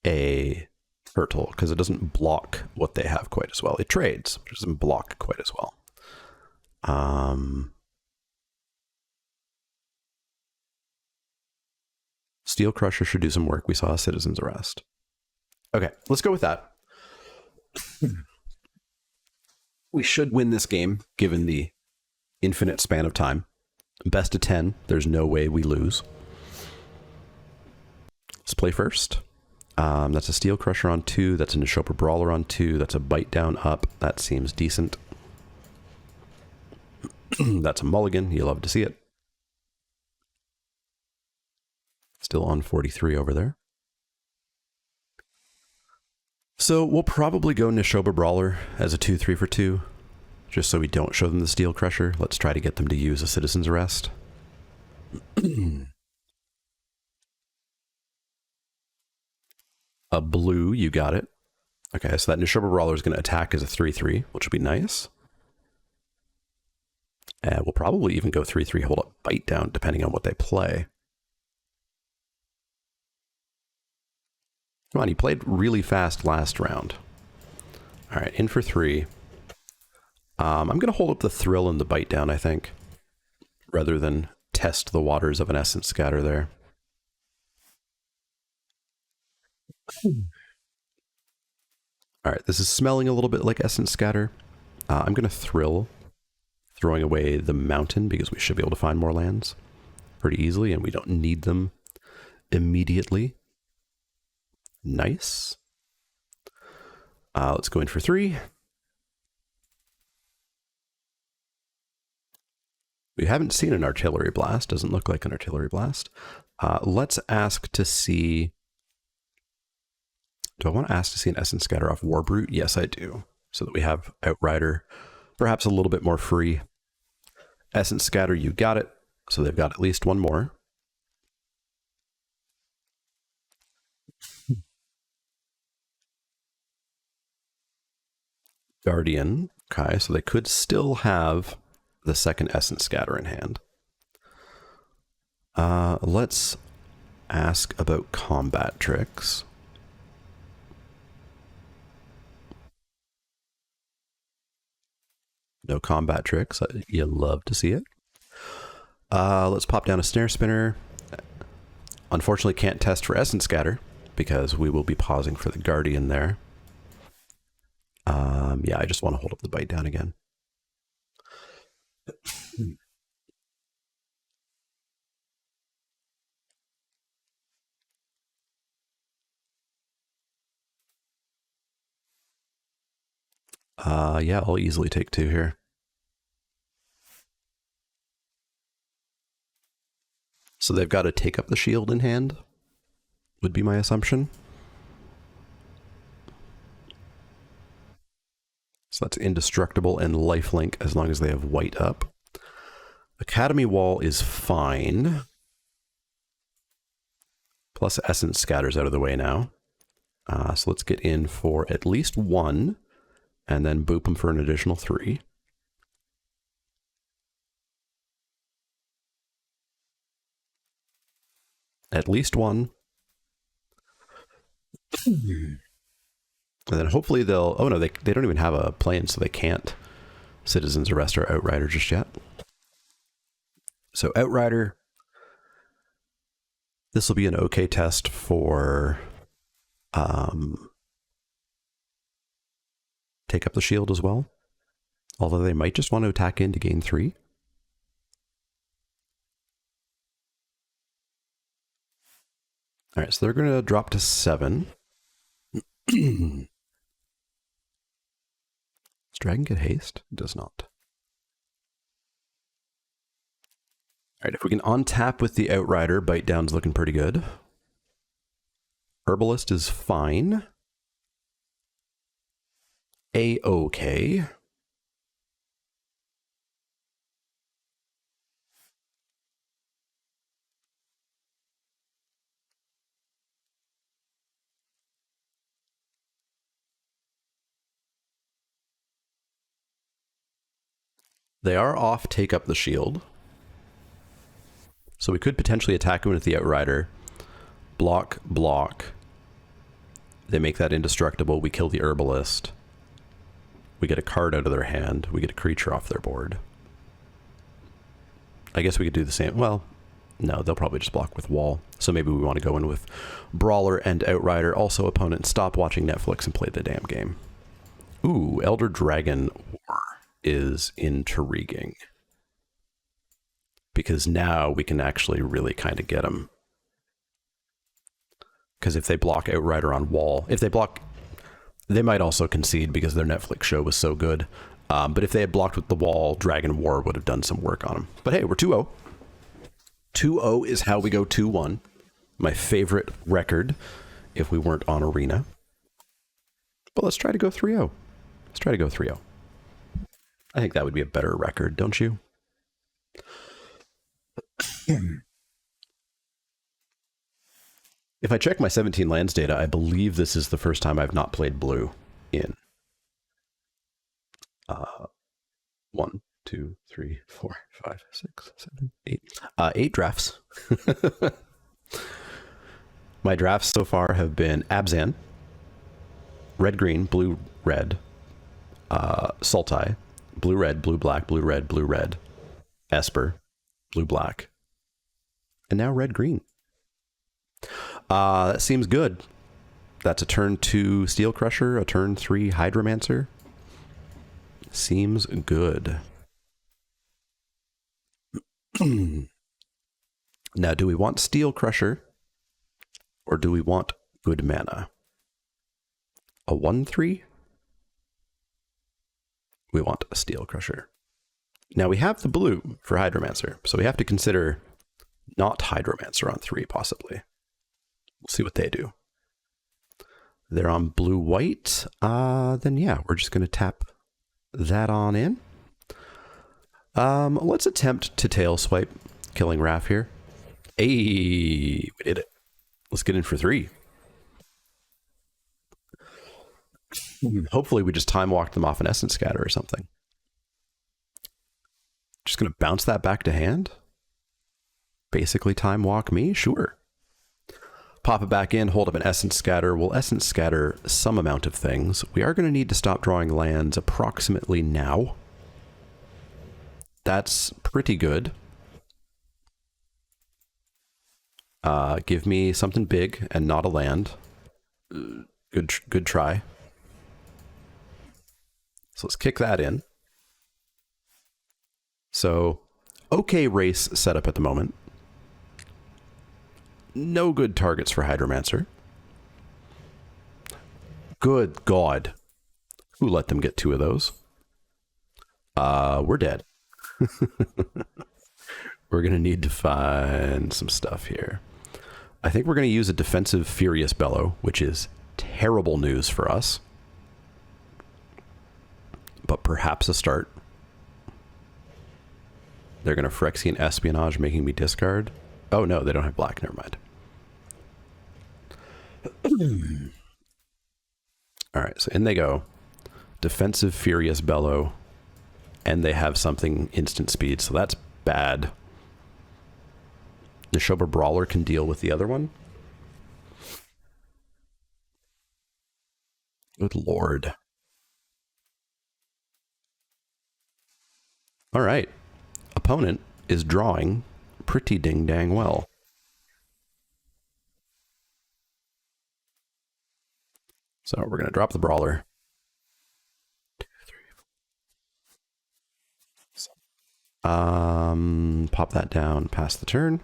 a turtle because it doesn't block what they have quite as well. It trades, but it doesn't block quite as well. Steel Crusher should do some work. We saw a Citizen's Arrest. Okay, let's go with that. We should win this game, given the infinite span of time. Best of 10. There's no way we lose. Let's play first. That's a Steel Crusher on 2. That's a Neshopa Brawler on 2. That's a Bite Down up. That seems decent. That's a mulligan. You love to see it. Still on 43 over there. So we'll probably go Neshoba Brawler as a 2/3 for 2, just so we don't show them the Steel Crusher. Let's try to get them to use a Citizen's Arrest. A blue, you got it. Okay, so that Neshoba Brawler is going to attack as a 3/3, which will be nice. And we'll probably even go 3/3, hold up, Bite Down, depending on what they play. Come on, he played really fast last round. All right, in for 3. I'm going to hold up the Thrill and the Bite Down, I think, rather than test the waters of an Essence Scatter there. All right, this is smelling a little bit like Essence Scatter. I'm going to Thrill, throwing away the Mountain because we should be able to find more lands pretty easily, and we don't need them immediately. Nice. Let's go in for 3. We haven't seen an Artillery Blast. Doesn't look like an Artillery Blast. Let's ask to see... Do I want to ask to see an Essence Scatter off Warbrute? Yes, I do. So that we have Outrider perhaps a little bit more free. Essence Scatter, you got it. So they've got at least one more. Guardian. Okay, so they could still have the second Essence Scatter in hand. Let's ask about combat tricks. No combat tricks. You love to see it. Let's pop down a snare spinner. Unfortunately, can't test for Essence Scatter because we will be pausing for the Guardian there. Yeah, I just want to hold up the bite down again. Yeah, I'll easily take 2 here. So they've got to take up the shield in hand, would be my assumption. So that's indestructible and lifelink as long as they have white up. Academy Wall is fine. Plus Essence Scatter's out of the way now. So let's get in for at least 1, and then boop them for an additional 3. At least 1. And then hopefully they'll... Oh no, they don't even have a plane, so they can't Citizen's Arrest or Outrider just yet. So Outrider... This will be an okay test for... take up the shield as well. Although they might just want to attack in to gain 3. Alright, so they're going to drop to 7. Does Dragon get haste? It does not. Alright, if we can untap with the Outrider, Bite Down's looking pretty good. Herbalist is fine. A-okay. They are off Take Up the Shield. So we could potentially attack him with the Outrider. Block, block. They make that indestructible. We kill the Herbalist. We get a card out of their hand. We get a creature off their board. I guess we could do the same. Well, no, they'll probably just block with Wall. So maybe we want to go in with Brawler and Outrider. Also, opponent, stop watching Netflix and play the damn game. Ooh, Elder Dragon War is intriguing. Because now we can actually really kind of get them. Because if they block Outrider on Wall, if they block... They might also concede because their Netflix show was so good. But if they had blocked with the Wall, Dragon War would have done some work on them. But hey, we're 2-0. 2-0 is how we go 2-1. My favorite record if we weren't on Arena. But let's try to go 3-0. Let's try to go 3-0. I think that would be a better record, don't you? If I check my 17 lands data, I believe this is the first time I've not played blue in 1, 2, 3, 4, 5, 6, 7, 8. 8 drafts. My drafts so far have been Abzan, red, green, blue, red, Sultai, blue, red, blue, black, blue, red, Esper, blue, black, and now red, green. That seems good. That's a turn 2 Steel Crusher, a turn 3 Hydromancer. Seems good. Now, do we want Steel Crusher or do we want good mana? A 1/3? We want a Steel Crusher. Now we have the blue for Hydromancer, so we have to consider not Hydromancer on 3 possibly. We'll see what they do. They're on blue-white. Then yeah, we're just going to tap that on in. Let's attempt to tail swipe, killing Raph here. Hey, we did it. Let's get in for 3. Hopefully we just time walk them off an Essence Scatter or something. Just going to bounce that back to hand? Basically time walk me? Sure. Pop it back in, hold up an Essence Scatter. We'll Essence Scatter some amount of things. We are going to need to stop drawing lands approximately now. That's pretty good. Give me something big and not a land. Good try. So let's kick that in. So, okay race setup at the moment. No good targets for Hydromancer. Good God. Who let them get 2 of those? We're dead. We're going to need to find some stuff here. I think we're going to use a defensive Furious Bellow, which is terrible news for us. But perhaps a start. They're going to Phyrexian Espionage, making me discard. Oh, no, they don't have black. Never mind. All right, so in they go. Defensive Furious Bellow. And they have something instant speed, so that's bad. The Neshoba Brawler can deal with the other one. Good Lord. All right. Opponent is drawing pretty ding-dang well. So we're going to drop the Brawler. 2, 3, 4. Pop that down past the turn.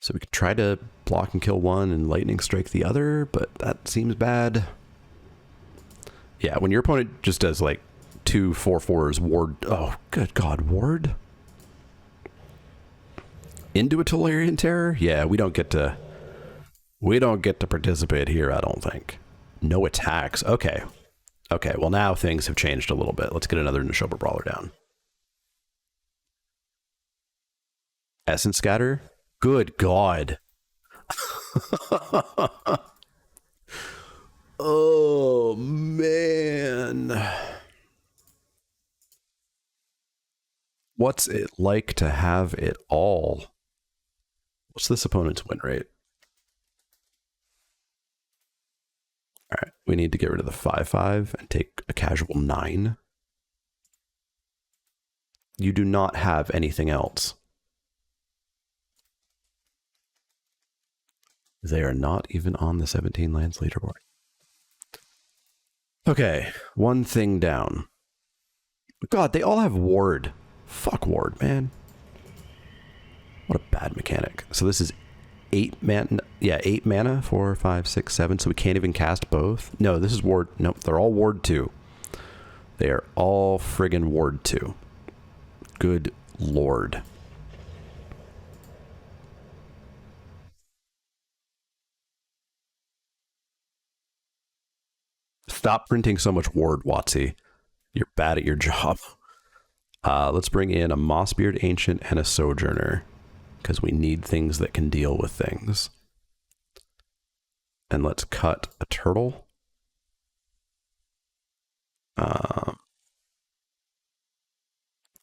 So we could try to block and kill one and lightning strike the other, but that seems bad. Yeah, when your opponent just does like 2 4/4s ward. Oh, good God, ward? Into a Tolarian Terror? Yeah, we don't get to participate here, I don't think. No attacks. Okay. Okay, well now things have changed a little bit. Let's get another Neshoba Brawler down. Essence Scatter? Good God. Oh, man. What's it like to have it all? What's this opponent's win rate? All right, we need to get rid of the 5/5 and take a casual 9. You do not have anything else. They are not even on the 17 lands leaderboard. Okay, one thing down. God, they all have ward. Fuck ward, man. What a bad mechanic. So this is 8 mana. Yeah, 8 mana. 4, 5, 6, 7. So we can't even cast both. No, this is ward. Nope, they're all ward 2. They are all friggin' ward 2. Good Lord. Stop printing so much ward, Watsy. You're bad at your job. Let's bring in a Mossbeard Ancient and a Sojourner, because we need things that can deal with things. And let's cut a turtle.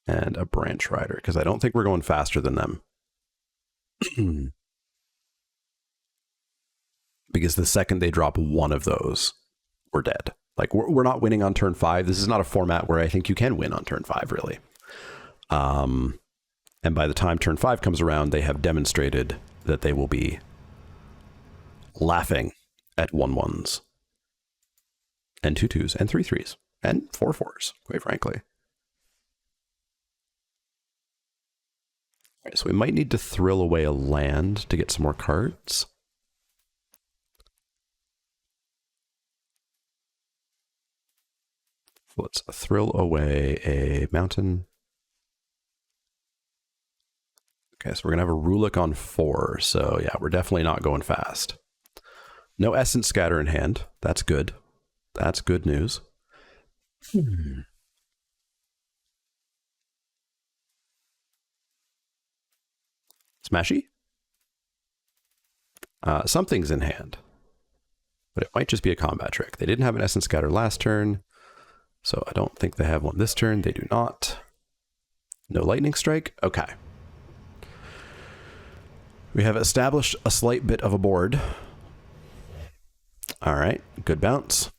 And a Branch Rider, because I don't think we're going faster than them. Because the second they drop one of those, we're dead. Like, we're not winning on turn 5. This is not a format where I think you can win on turn 5, really. And by the time turn 5 comes around, they have demonstrated that they will be laughing at 1/1s and 2/2s and 3/3s and 4/4s, quite frankly. All right, so we might need to thrill away a land to get some more cards. Let's thrill away a mountain. Okay, so we're going to have a Rulik on 4. So yeah, we're definitely not going fast. No Essence Scatter in hand. That's good. That's good news. Smashy? Something's in hand. But it might just be a combat trick. They didn't have an Essence Scatter last turn. So I don't think they have one this turn. They do not. No Lightning Strike? Okay. We have established a slight bit of a board. All right. Good bounce.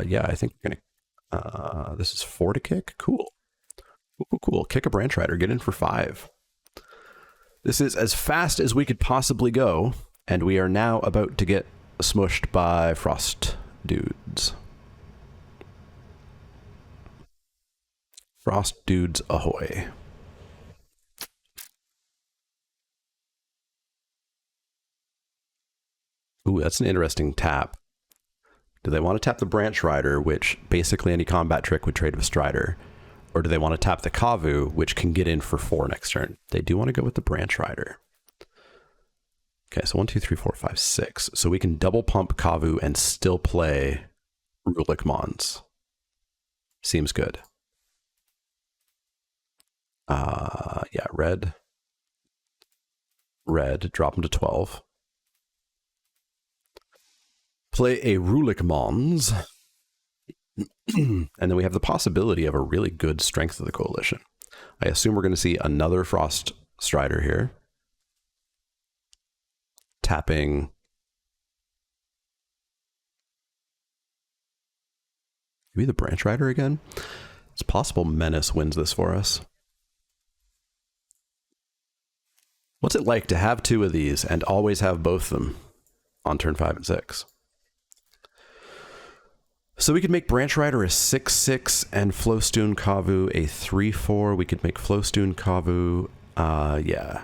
Yeah, I think we're gonna. This is 4 to kick. Cool. Cool. Kick a branch rider. Get in for 5. This is as fast as we could possibly go, and we are now about to get smushed by frost dudes. Frost dudes ahoy. Ooh, that's an interesting tap. Do they want to tap the branch rider, which basically any combat trick would trade with Strider? Or do they want to tap the Kavu, which can get in for 4 next turn? They do want to go with the branch rider. Okay, so 1, 2, 3, 4, 5, 6. So we can double pump Kavu and still play Rulik Mons. Seems good. Yeah, red. Red, drop them to 12. Play a Rulik Mons. And then we have the possibility of a really good Strength of the Coalition. I assume we're going to see another Frost Strider here. Tapping. Maybe the Branch Rider again? It's possible Menace wins this for us. What's it like to have 2 of these and always have both of them on turn 5 and 6? So we could make Branch Rider a 6/6 and Flowstone Kavu a 3/4. We could make Flowstone Kavu, yeah.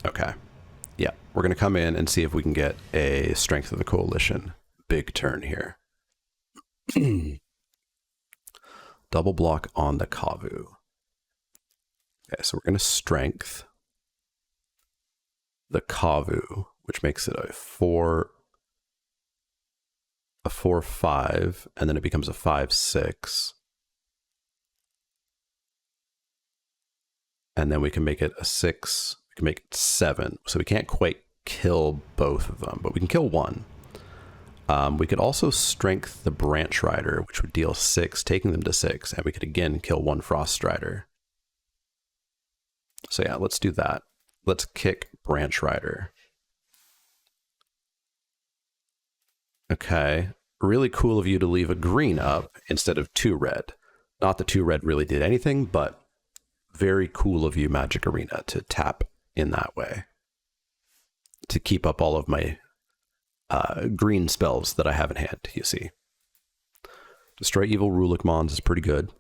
Okay. Yeah, we're going to come in and see if we can get a Strength of the Coalition. Big turn here. Double block on the Kavu. Okay, so we're going to Strength the Kavu, which makes it a 4/5, and then it becomes a 5/6. And then we can make it a 6, we can make it 7. So we can't quite kill both of them, but we can kill one. We could also Strength the Branch Rider, which would deal 6, taking them to 6, and we could again kill one Frost Strider. So yeah, let's do that. Let's kick Branch Rider. Okay, really cool of you to leave a green up instead of 2 red. Not that 2 red really did anything, but very cool of you, Magic Arena, to tap in that way. To keep up all of my green spells that I have in hand, you see. Destroy Evil Rulik Mons is pretty good.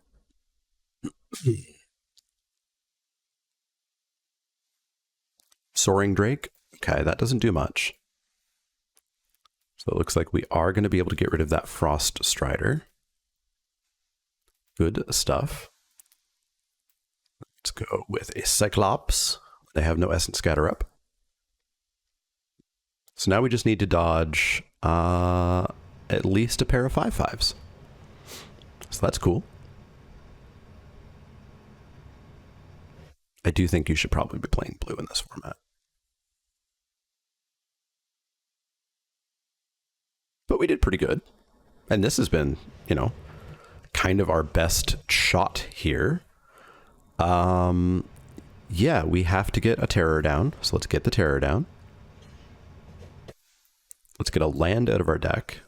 Soaring Drake. Okay, that doesn't do much. So it looks like we are going to be able to get rid of that Frost Strider. Good stuff. Let's go with a Cyclops. They have no Essence Scatter up. So now we just need to dodge at least a pair of 5/5s. So that's cool. I do think you should probably be playing blue in this format. But we did pretty good. And this has been, you know, kind of our best shot here. Yeah, we have to get a terror down. So let's get the terror down. Let's get a land out of our deck.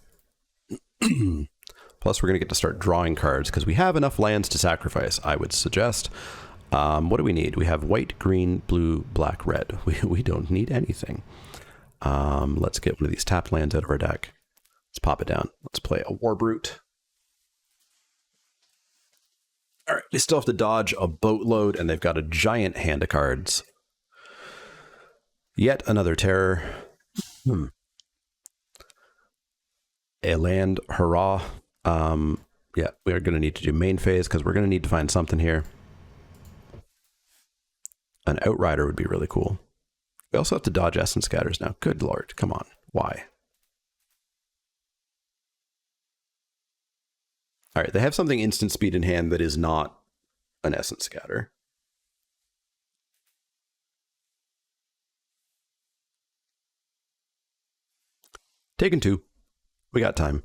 Plus, we're going to get to start drawing cards because we have enough lands to sacrifice, I would suggest. What do we need? We have white, green, blue, black, red. We don't need anything. Let's get one of these tapped lands out of our deck. Let's pop it down. Let's play a Warbrute. All right, they still have to dodge a boatload, and they've got a giant hand of cards. Yet another terror. A land, hurrah. Yeah, we're going to need to do main phase because we're going to need to find something here. An Outrider would be really cool. We also have to dodge Essence Scatters now. Good lord, come on. Why? All right, they have something instant speed in hand that is not an Essence Scatter. Taken 2. We got time.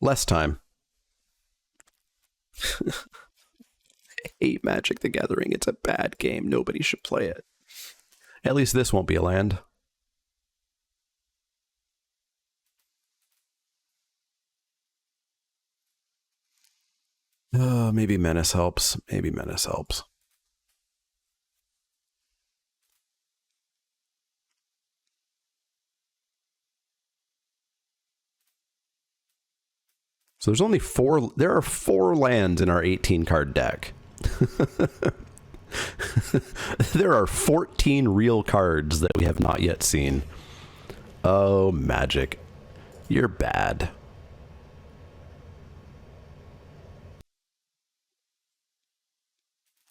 Less time. I hate Magic the Gathering. It's a bad game. Nobody should play it. At least this won't be a land. Maybe Menace helps. Maybe Menace helps. So there's only 4. There are 4 lands in our 18 card deck. There are 14 real cards that we have not yet seen. Oh, Magic. You're bad.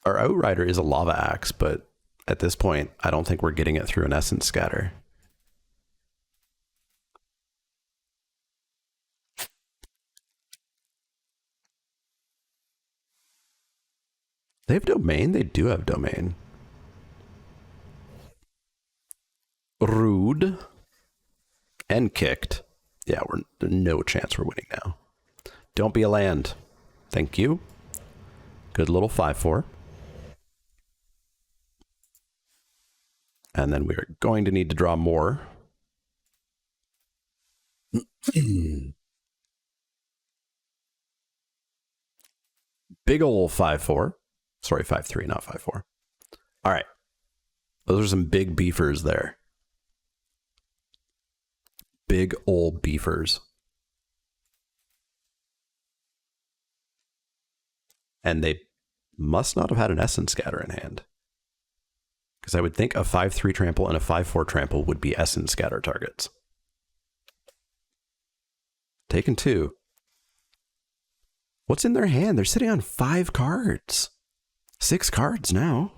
Our Outrider is a Lava Axe, but at this point, I don't think we're getting it through an Essence Scatter. They have Domain? They do have Domain. Rude. And kicked. Yeah, there's no chance we're winning now. Don't be a land. Thank you. Good little 5/4. And then we're going to need to draw more. Big ol' 5/4. Sorry, 5/3, not 5/4. All right. Those are some big beefers there. Big ol' beefers. And they must not have had an Essence Scatter in hand. Because I would think a 5/3 trample and a 5/4 trample would be Essence Scatter targets. Taken 2. What's in their hand? They're sitting on 5 cards. 6 cards now.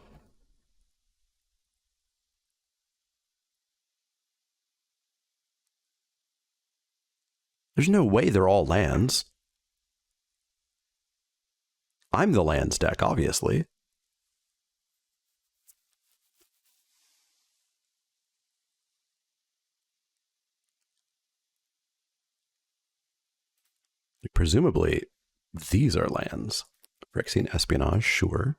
There's no way they're all lands. I'm the lands deck, obviously. Presumably, these are lands. Phyrexian Espionage, sure.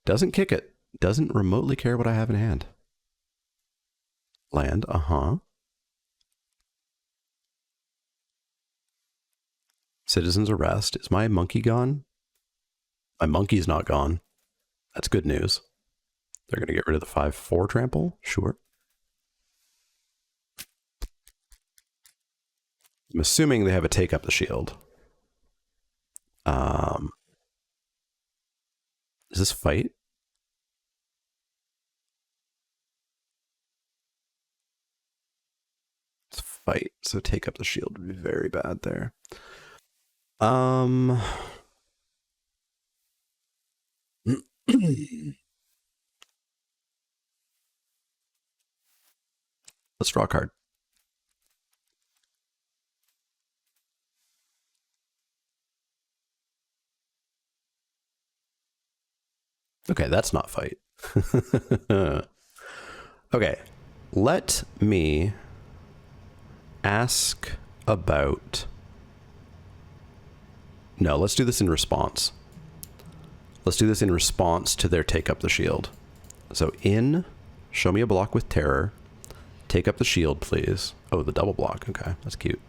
Doesn't kick it. Doesn't remotely care what I have in hand. Land, Citizen's Arrest. Is my monkey gone? My monkey's not gone. That's good news. They're going to get rid of the 5/4 trample? Sure. I'm assuming they have a Take Up the Shield. Is this fight? It's fight, so Take Up the Shield would be very bad there. Let's draw a card. Okay, that's not fight. Okay, let me ask about... No, let's do this in response. Let's do this in response to their Take Up the Shield. So show me a block with terror. Take Up the Shield, please. Oh, the double block. Okay, that's cute.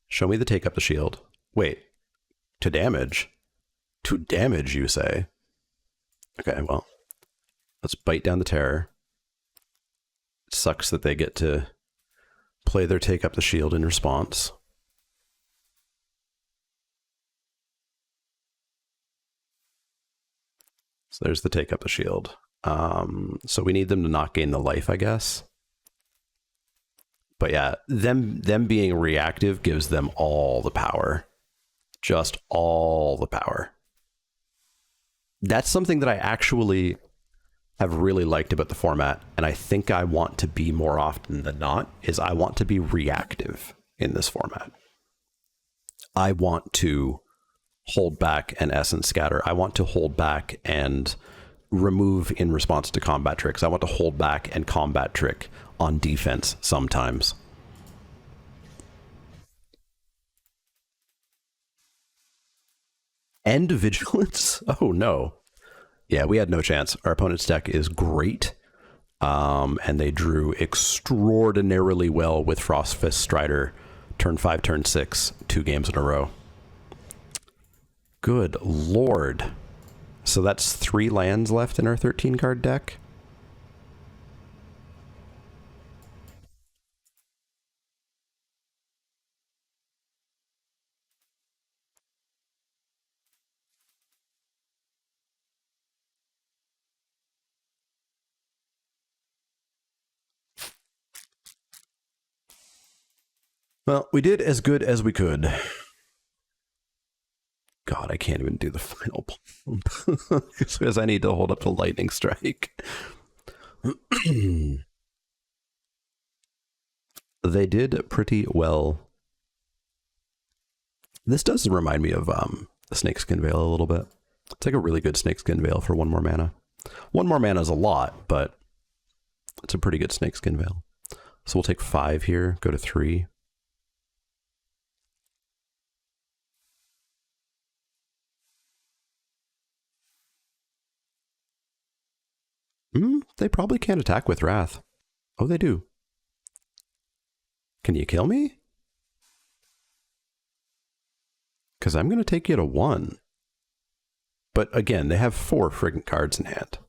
Show me the Take Up the Shield. Wait, to damage? To damage, you say? Okay, well, let's bite down the terror. It sucks that they get to play their Take Up the Shield in response. So there's the Take Up the Shield. So we need them to not gain the life, I guess. But yeah, them being reactive gives them all the power. Just all the power. That's something that I actually have really liked about the format, and I think I want to be more often than not, is I want to be reactive in this format. I want to hold back an Essence Scatter. I want to hold back and remove in response to combat tricks. I want to hold back and combat trick on defense sometimes. End Vigilance? Oh no. Yeah, we had no chance. Our opponent's deck is great. And they drew extraordinarily well with Frostfist Strider turn 5, turn 6, 2 games in a row. Good lord. So that's 3 lands left in our 13 card deck. Well, we did as good as we could. God, I can't even do the final pump because I need to hold up the lightning strike. They did pretty well. This does remind me of the Snakeskin Veil a little bit. It's like a really good Snakeskin Veil for 1 more mana. 1 more mana is a lot, but it's a pretty good Snakeskin Veil. So we'll take 5 here, go to 3. They probably can't attack with Wrath. Oh, they do. Can you kill me? Because I'm going to take you to 1. But again, they have 4 friggin' cards in hand.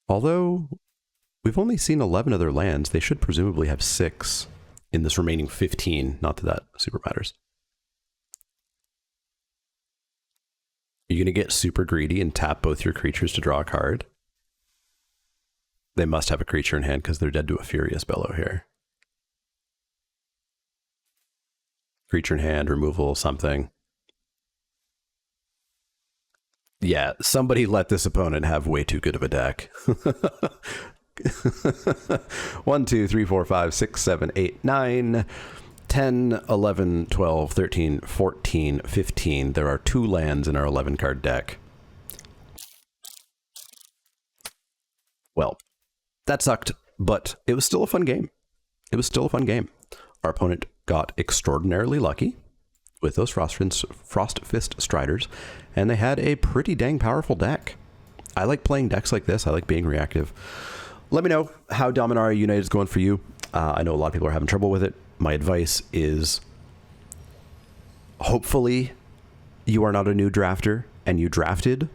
Although we've only seen 11 other lands, they should presumably have 6 in this remaining 15. Not that that super matters. Are you going to get super greedy and tap both your creatures to draw a card? They must have a creature in hand because they're dead to a Furious Bellow here. Creature in hand, removal, something. Yeah, somebody let this opponent have way too good of a deck. 1, 2, 3, 4, 5, 6, 7, 8, 9, 10, 11, 12, 13, 14, 15. There are 2 lands in our 11 card deck. Well, that sucked, but it was still a fun game. It was still a fun game. Our opponent got extraordinarily lucky with those Frost Fist Striders, and they had a pretty dang powerful deck. I like playing decks like this. I like being reactive. Let me know how Dominaria United is going for you. I know a lot of people are having trouble with it. My advice is hopefully you are not a new drafter and you drafted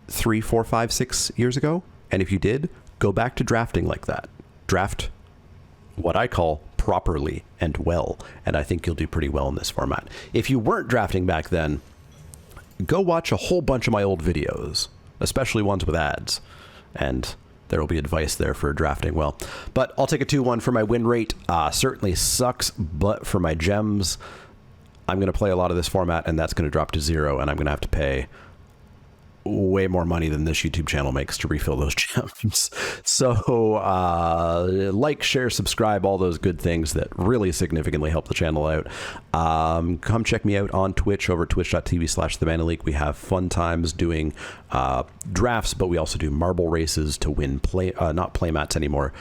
3, 4, 5, 6 years ago. And if you did, go back to drafting like that. Draft what I call properly and well, and I think you'll do pretty well in this format. If you weren't drafting back then, go watch a whole bunch of my old videos, especially ones with ads, and there will be advice there for drafting well. But I'll take a 2-1 for my win rate. Certainly sucks, but for my gems, I'm going to play a lot of this format, and that's going to drop to 0, and I'm going to have to pay way more money than this YouTube channel makes to refill those gems. So like, share, subscribe, all those good things that really significantly help the channel out. Come check me out on Twitch over twitch.tv/TheManaLeek. We have fun times doing drafts, but we also do marble races to win not playmats anymore.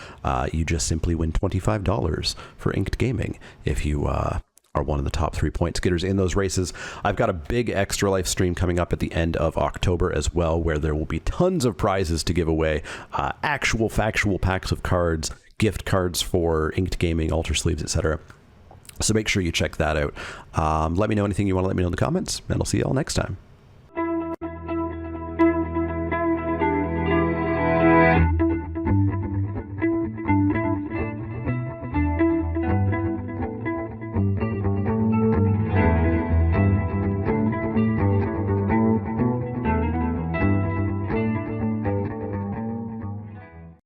You just simply win $25 for Inked Gaming if you are one of the top 3 point getters in those races. I've got a big Extra Life stream coming up at the end of October as well, where there will be tons of prizes to give away, actual factual packs of cards, gift cards for Inked Gaming, Alter Sleeves, etc. So make sure you check that out. Let me know anything you want to let me know in the comments, and I'll see you all next time.